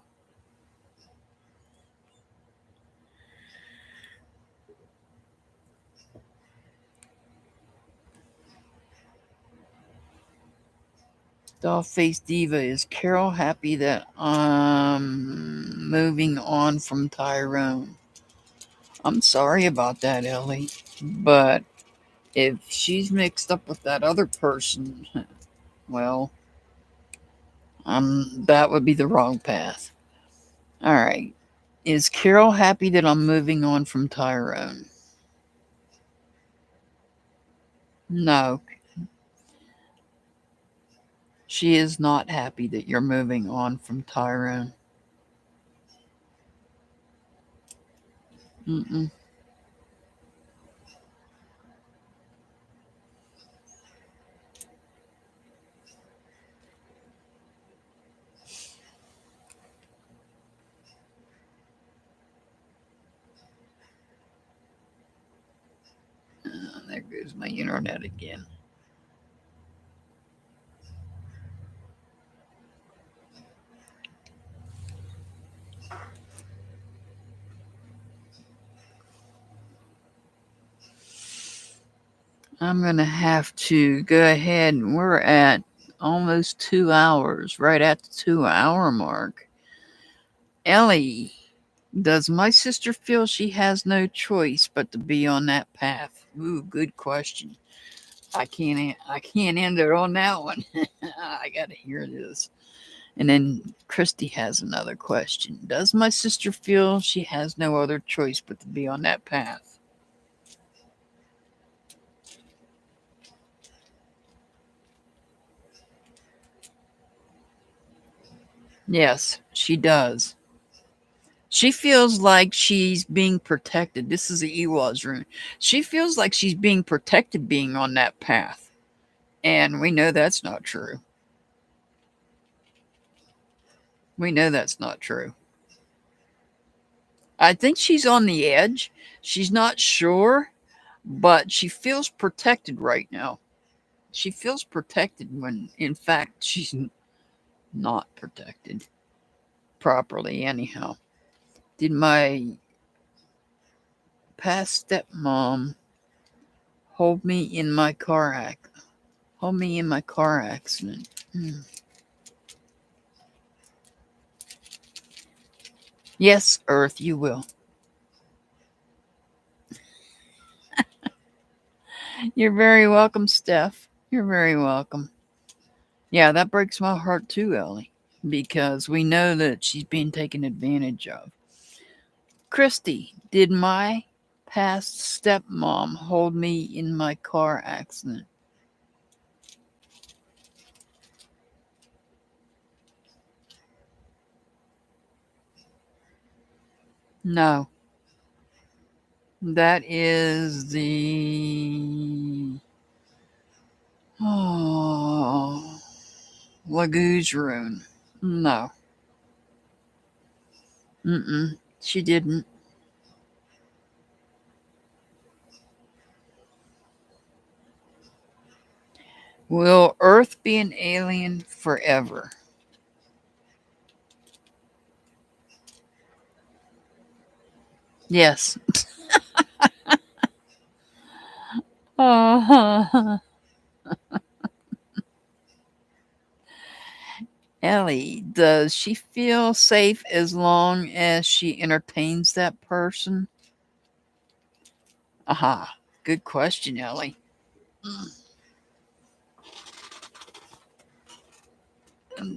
Dollface Diva, is Carol happy that I'm moving on from Tyrone? I'm sorry about that, Ellie. But if she's mixed up with that other person, well, that would be the wrong path. All right. Is Carol happy that I'm moving on from Tyrone? No, she is not happy that you're moving on from Tyrone. Mm-mm. There goes my internet again. I'm going to have to go ahead. We're at almost 2 hours, right at the 2 hour mark. Ellie, does my sister feel she has no choice but to be on that path? Ooh, good question. I can't end it on that one. I got to hear this. And then Christy has another question. Does my sister feel she has no other choice but to be on that path? Yes, she does. She feels like she's being protected. This is the Ewa's room. She feels like she's being protected being on that path. And we know that's not true. We know that's not true. I think she's on the edge. She's not sure, but she feels protected right now. She feels protected when, in fact, she's not protected properly, anyhow. Did my past stepmom hold me in my hold me in my car accident? Yes, Earth, you will. You're very welcome, Steph. You're very welcome. Yeah, that breaks my heart too, Ellie, because we know that she's being taken advantage of. Christy, did my past stepmom hold me in my car accident? No, That is the oh, Lagoo's rune. No. Mm-mm. She didn't. Will Earth be an alien forever? Yes. Uh-huh. Ellie, does she feel safe as long as she entertains that person? Aha. Good question, Ellie.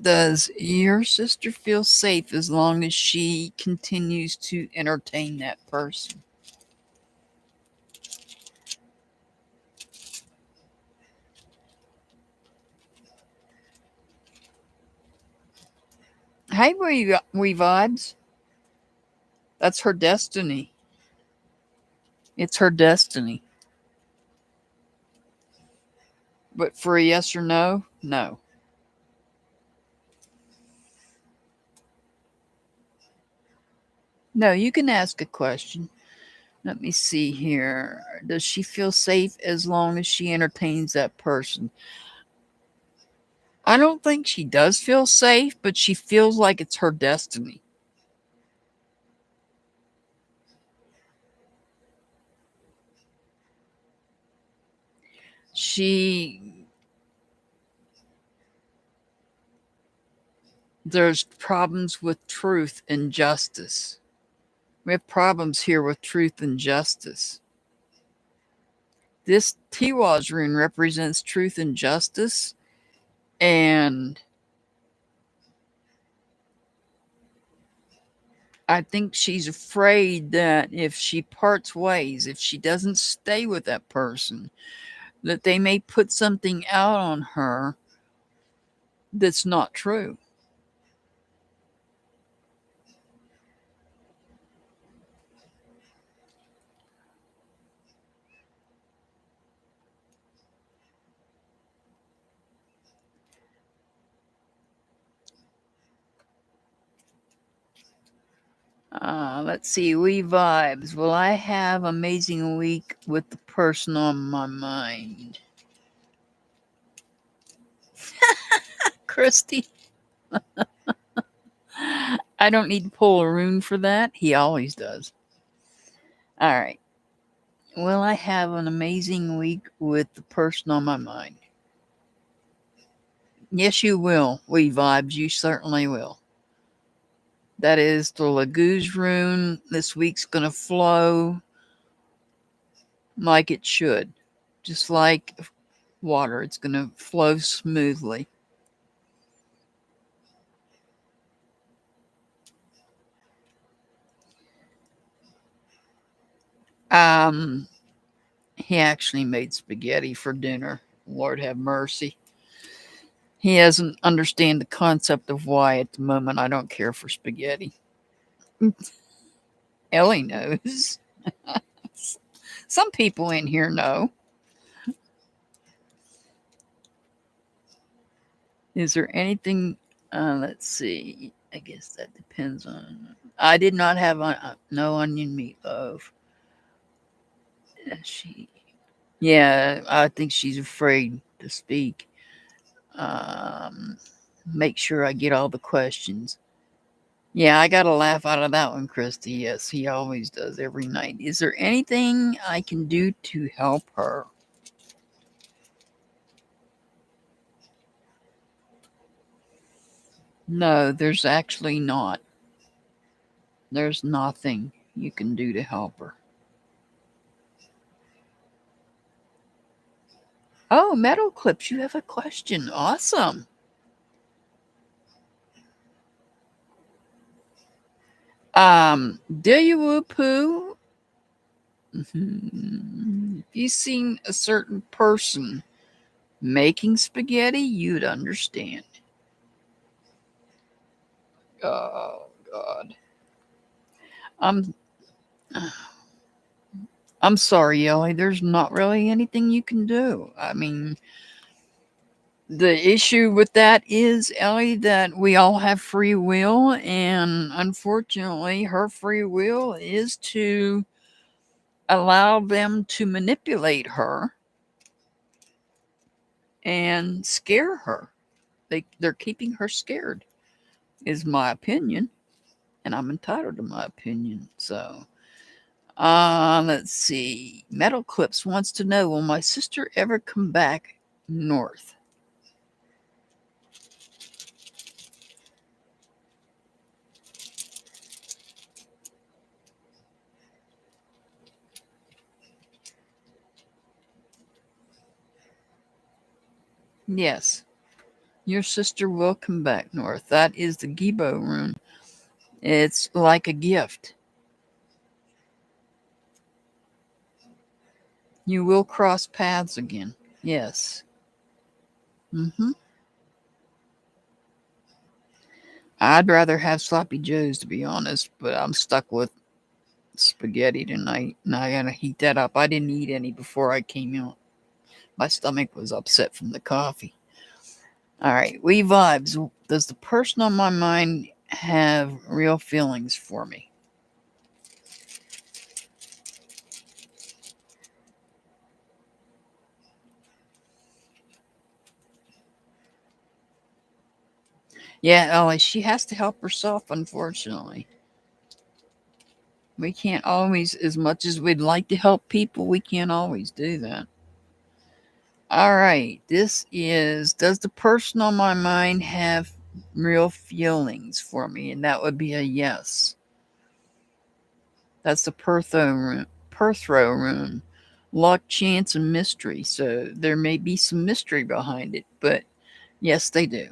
Does your sister feel safe as long as she continues to entertain that person? Hey, we vibes. That's her destiny. It's her destiny. But for a yes or no, no. No, you can ask a question. Let me see here. Does she feel safe as long as she entertains that person? I don't think she does feel safe, but she feels like it's her destiny. She There's problems with truth and justice. We have problems here with truth and justice. This Tiwaz rune represents truth and justice, and I think she's afraid that if she parts ways, if she doesn't stay with that person, that they may put something out on her that's not true. Let's see, we vibes. Will I have amazing week with the person on my mind? Christy, I don't need to pull a rune for that. He always does. All right. Will I have an amazing week with the person on my mind? Yes, you will. We vibes. You certainly will. That is the Lagoo's rune. This week's going to flow like it should. Just like water, it's going to flow smoothly. Um, he actually made spaghetti for dinner. Lord have mercy. He doesn't understand the concept of why at the moment I don't care for spaghetti. Ellie knows. Some people in here know. Is there anything? Let's see. I guess that depends on. I did not have no onion meatloaf. She, yeah, I think she's afraid to speak. Um, make sure I get all the questions. Yeah, I got a laugh out of that one, Christy. Yes, he always does every night. Is there anything I can do to help her? No, there's actually not. There's nothing you can do to help her. Oh, Metal Clips, you have a question. Awesome. Do you woo poo? If you seen a certain person making spaghetti, you'd understand. Oh God. Um I'm sorry, Ellie. There's not really anything you can do. I mean, the issue with that is, Ellie, that we all have free will, and unfortunately, her free will is to allow them to manipulate her and scare her. They're keeping her scared, is my opinion, and I'm entitled to my opinion. So, let's see. Metal Clips wants to know, will my sister ever come back north? Yes, your sister will come back north. That is the Gibo rune. It's like a gift. You will cross paths again. Yes. Mm-hmm. I'd rather have sloppy joes, to be honest, but I'm stuck with spaghetti tonight, and I gotta heat that up. I didn't eat any before I came out. My stomach was upset from the coffee. All right, we vibes. Does the person on my mind have real feelings for me? Yeah, Ellie, she has to help herself, unfortunately. We can't always, as much as we'd like to help people, we can't always do that. All right, this is, does the person on my mind have real feelings for me? And that would be a yes. That's the Perthro rune. Luck, chance, and mystery. So there may be some mystery behind it, but yes, they do.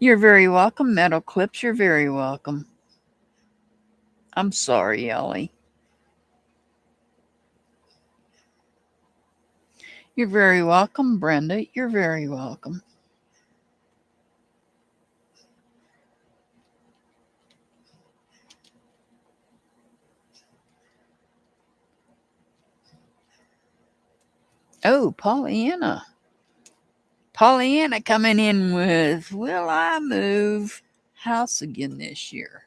You're very welcome, Metal Clips. You're very welcome. I'm sorry, Ellie. You're very welcome, Brenda. You're very welcome. Oh, Pollyanna. Pollyanna coming in with, will I move house again this year?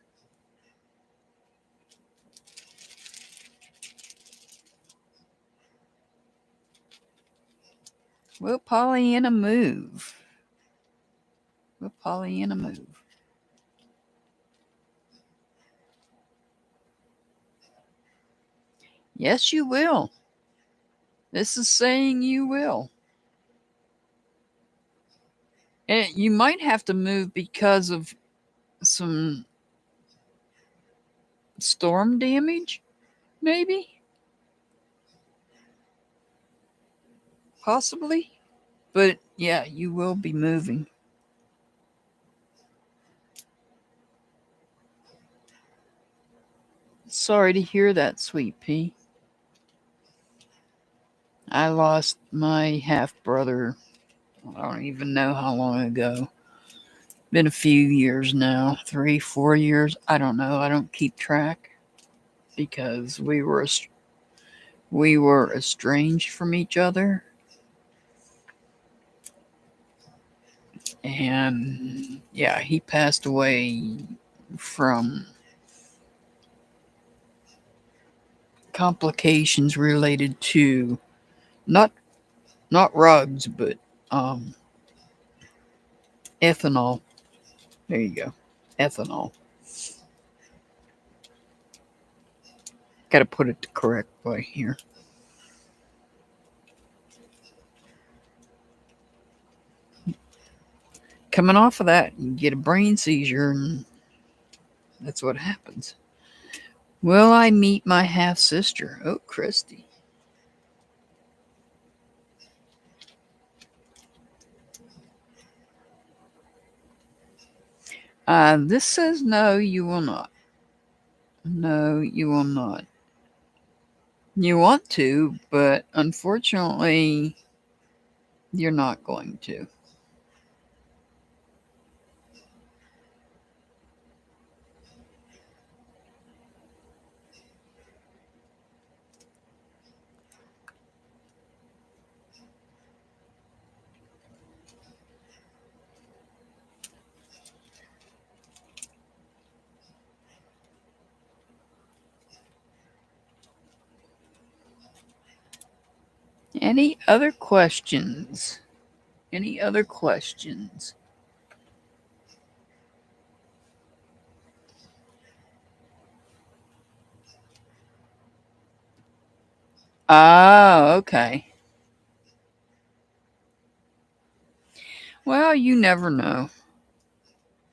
Will Pollyanna move? Will Pollyanna move? Yes, you will. This is saying you will. And you might have to move because of some storm damage, maybe? Possibly? But yeah, you will be moving. Sorry to hear that, sweet pea. I lost my half brother, I don't even know how long ago. Been a few years now, 3, 4 years. I don't know. I don't keep track because we were estranged from each other, and yeah, he passed away from complications related to not not rugs, but um, ethanol. There you go, ethanol. Got to put it the correct way here. Coming off of that, you get a brain seizure, and that's what happens. Will I meet my half sister? Oh, Christy. This says no, you will not. No, you will not. You want to, but unfortunately, you're not going to. Any other questions? Any other questions? Ah, okay. Well, you never know.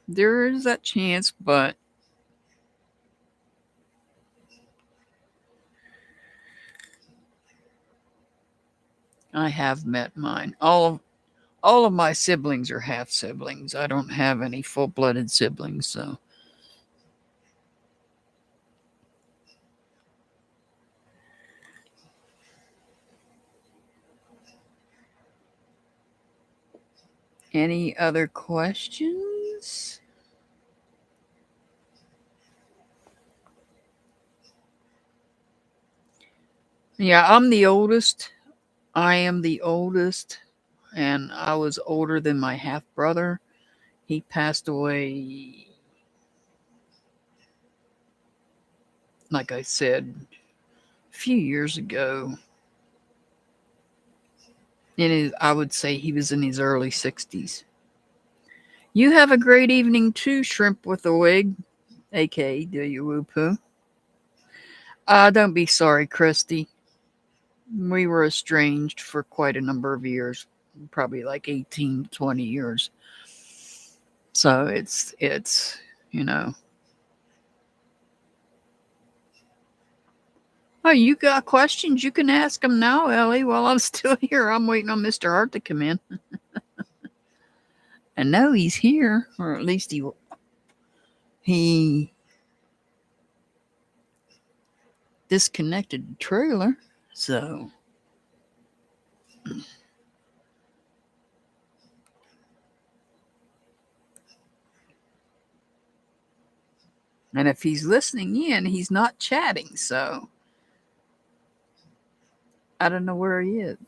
There is that chance, but I have met mine. All of my siblings are half siblings. I don't have any full-blooded siblings, so any other questions? Yeah, I'm the oldest. I am the oldest, and I was older than my half brother. He passed away, like I said, a few years ago. I would say he was in his early 60s. You have a great evening too, Shrimp with a Wig, aka Do You Woo Poo. Don't be sorry, Christy. We were estranged for quite a number of years, probably like 18, 20 years. So it's you know. Oh, you got questions? You can ask them now, Ellie. While I'm still here, I'm waiting on Mr. Hart to come in. I know he's here, or at least he disconnected the trailer. So, and if he's listening in, he's not chatting. So, I don't know where he is.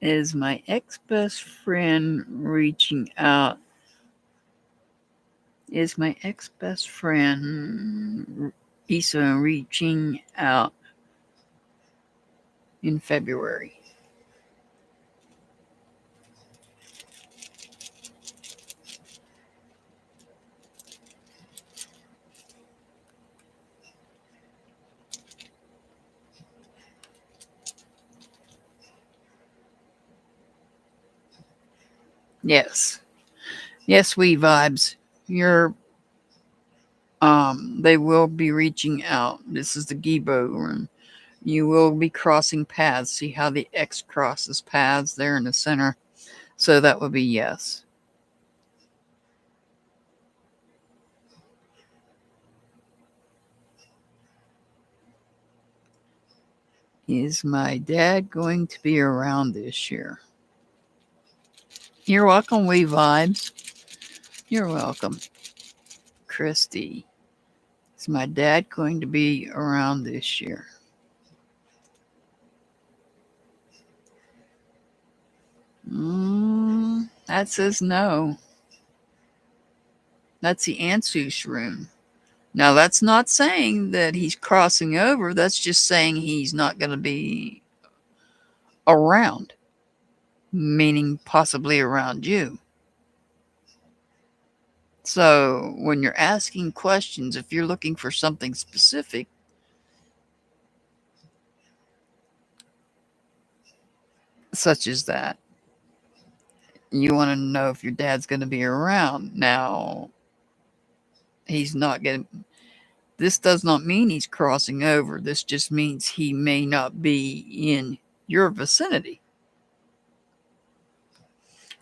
Is my ex best friend reaching out? Is my ex best friend Isa reaching out in February? Yes. Yes, we vibes. You're they will be reaching out. This is the Gibo room. You will be crossing paths. See how the X crosses paths there in the center? So that would be yes. Is my dad going to be around this year? You're welcome, we vibes. You're welcome. Christy. Is my dad going to be around this year? That says no. That's the Ansus room. Now, that's not saying that he's crossing over. That's just saying he's not going to be around, meaning possibly around you. So, when you're asking questions, if you're looking for something specific, such as that, you want to know if your dad's going to be around. Now, he's not going to. This does not mean he's crossing over. This just means he may not be in your vicinity.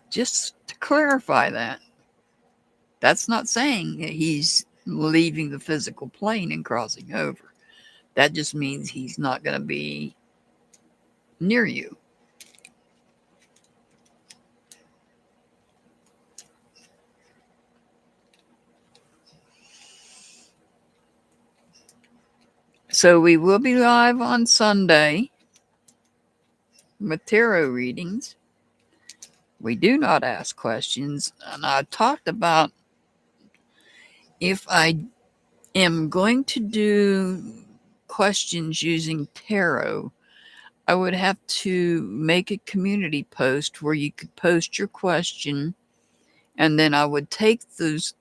Just to clarify that. That's not saying that he's leaving the physical plane and crossing over. That just means he's not going to be near you. So we will be live on Sunday. with tarot readings, we do not ask questions. And I talked about if I am going to do questions using tarot, I would have to make a community post where you could post your question, and then I would take those,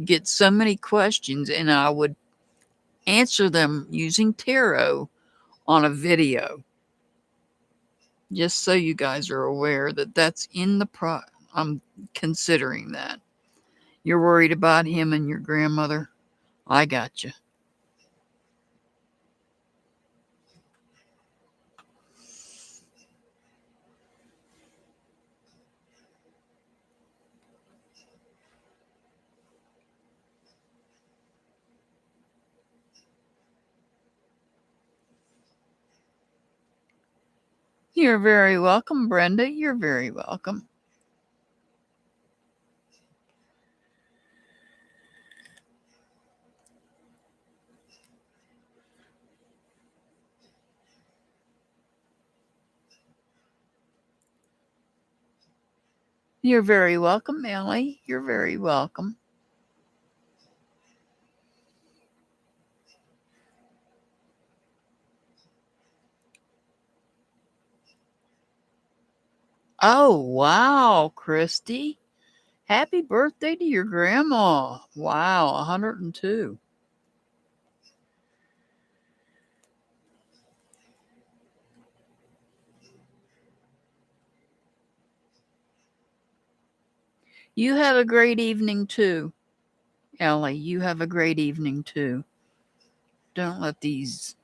get so many questions, and I would answer them using tarot on a video. Just so you guys are aware that that's in the I'm considering that. You're worried about him and your grandmother? I got you. You're very welcome, Brenda. You're very welcome. You're very welcome, Ellie. You're very welcome. Oh, wow, Christy. Happy birthday to your grandma. Wow, 102. You have a great evening too, Ellie. You have a great evening too. Don't let these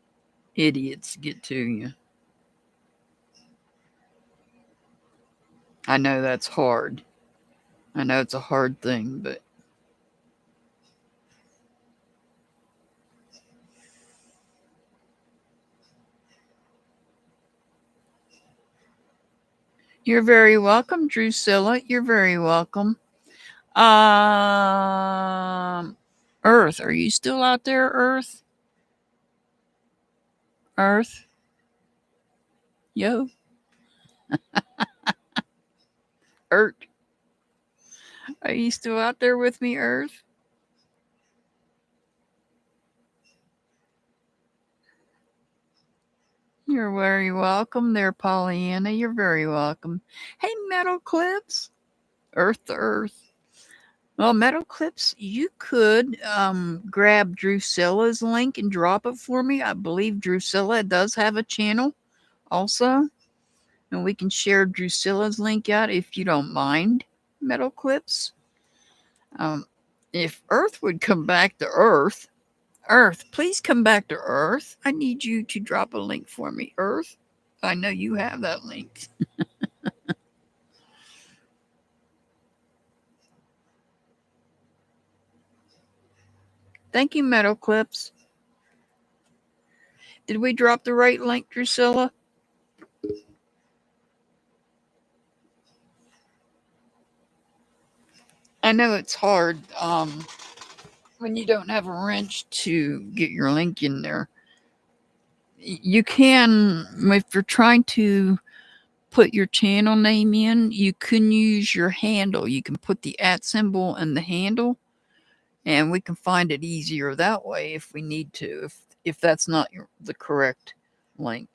idiots get to you. I know that's hard. I know it's a hard thing, but you're very welcome, Drusilla. You're very welcome. Earth, are you still out there, Earth? Earth? Yo? Earth? Are you still out there with me, Earth? You're very welcome there, Pollyanna. You're very welcome. Hey, Metal Clips. Earth to Earth. Well, Metal Clips, you could grab Drusilla's link and drop it for me. I believe Drusilla does have a channel also. And we can share Drusilla's link out if you don't mind, Metal Clips. If Earth would come back to Earth, Earth, please come back to Earth. I need you to drop a link for me, Earth. I know you have that link. Thank you, Metal Clips. Did we drop the right link, Drusilla? I know it's hard when you don't have a wrench to get your link in there. You can, if you're trying to put your channel name in, you can use your handle. You can put the @ symbol in the handle, and we can find it easier that way if we need to, if that's not the correct link.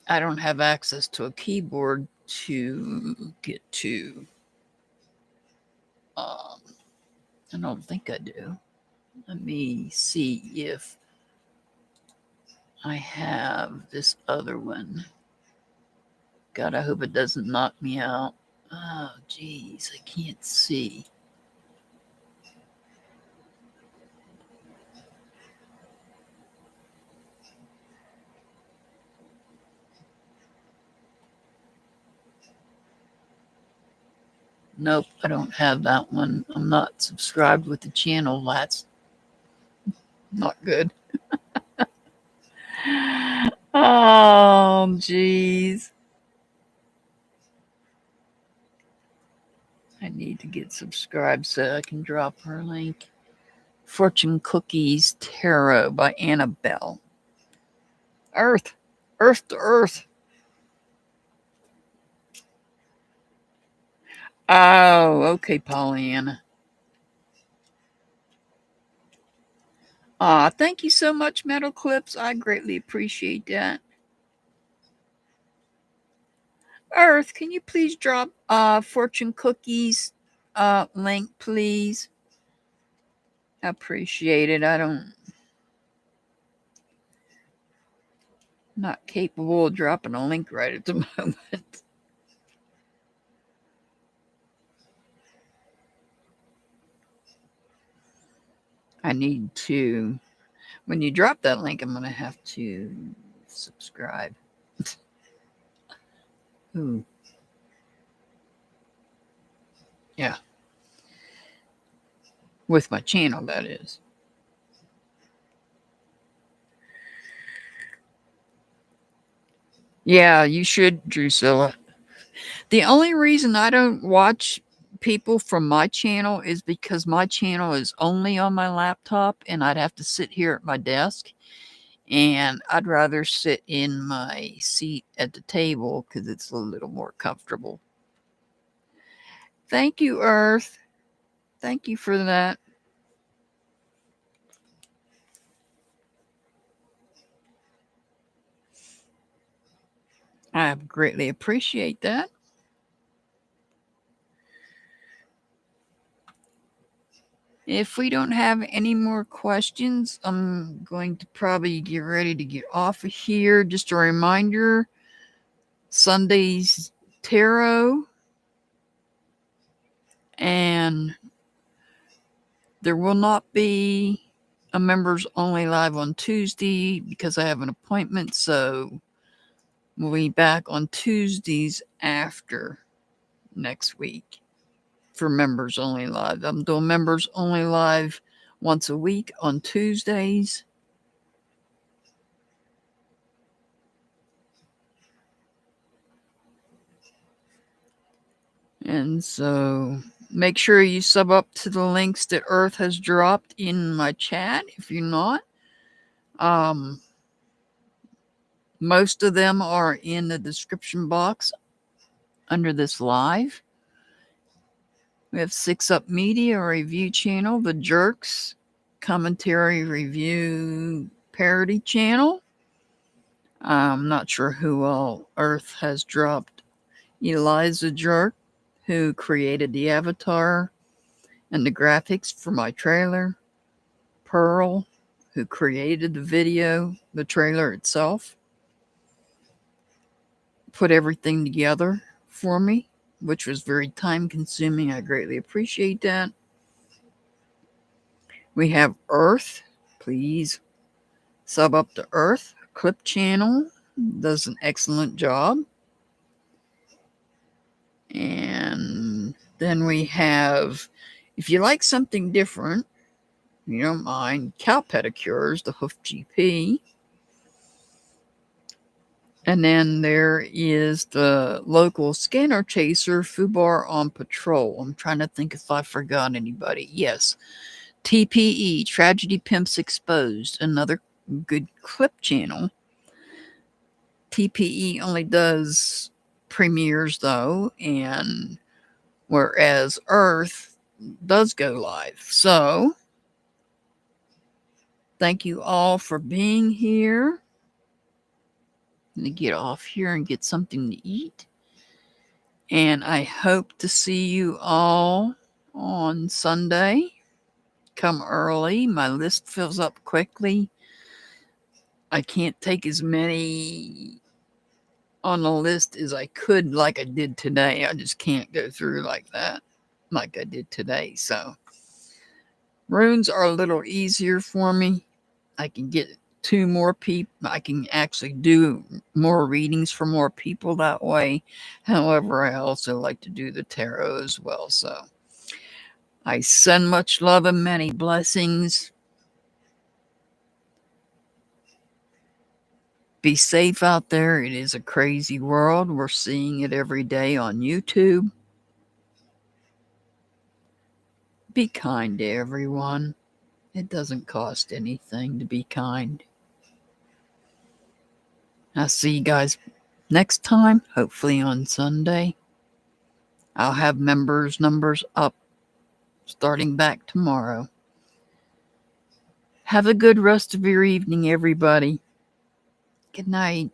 I don't have access to a keyboard to get to. I don't think I do. Let me see if I have this other one. God, I hope it doesn't knock me out. Oh, geez, I can't see. Nope, I don't have that one. I'm not subscribed with the channel. That's not good. Oh, geez. I need to get subscribed so I can drop her link. Fortune Cookies Tarot by Annabelle. Earth. Earth to earth. Oh, okay, Pollyanna. Thank you so much, Metal Clips. I greatly appreciate that. Earth, can you please drop fortune cookies link, please? I appreciate it. Not capable of dropping a link right at the moment. I need to, when you drop that link, I'm going to have to subscribe. Ooh. Yeah. With my channel, that is. Yeah, you should, Drusilla. The only reason I don't watch people from my channel is because my channel is only on my laptop and I'd have to sit here at my desk. And I'd rather sit in my seat at the table because it's a little more comfortable. Thank you, Earth. Thank you for that. I greatly appreciate that. If we don't have any more questions, I'm going to probably get ready to get off of here. Just a reminder, Sunday's tarot, and there will not be a members only live on Tuesday because I have an appointment. So we'll be back on Tuesdays after next week for members only live. I'm doing members only live once a week on Tuesdays. And so make sure you sub up to the links that Earth has dropped in my chat if you're not. Most of them are in the description box under this live. We have Six Up Media, a review channel, The Jerks, commentary review parody channel. I'm not sure who all Earth has dropped. Eliza Jerk, who created the avatar and the graphics for my trailer. Pearl, who created the video, the trailer itself. Put everything together for me, which was very time consuming. I greatly appreciate that. We have Earth. Please sub up to Earth. Clip channel does an excellent job. And then we have, if you like something different, you don't mind, cow pedicures, the Hoof GP. And then there is the local scanner chaser, Fubar on Patrol. I'm trying to think if I forgot anybody. Yes. TPE, Tragedy Pimps Exposed, another good clip channel. TPE only does premieres though, and whereas Earth does go live. So, thank you all for being here. I'm going to get off here and get something to eat. And I hope to see you all on Sunday. Come early. My list fills up quickly. I can't take as many on the list as I could like I did today. I just can't go through like that like I did today. So runes are a little easier for me. I can get 2 more people. I can actually do more readings for more people that way. However, I also like to do the tarot as well. So I send much love and many blessings. Be safe out there. It is a crazy world. We're seeing it every day on YouTube. Be kind to everyone. It doesn't cost anything to be kind. I'll see you guys next time, hopefully on Sunday. I'll have members' numbers up starting back tomorrow. Have a good rest of your evening, everybody. Good night.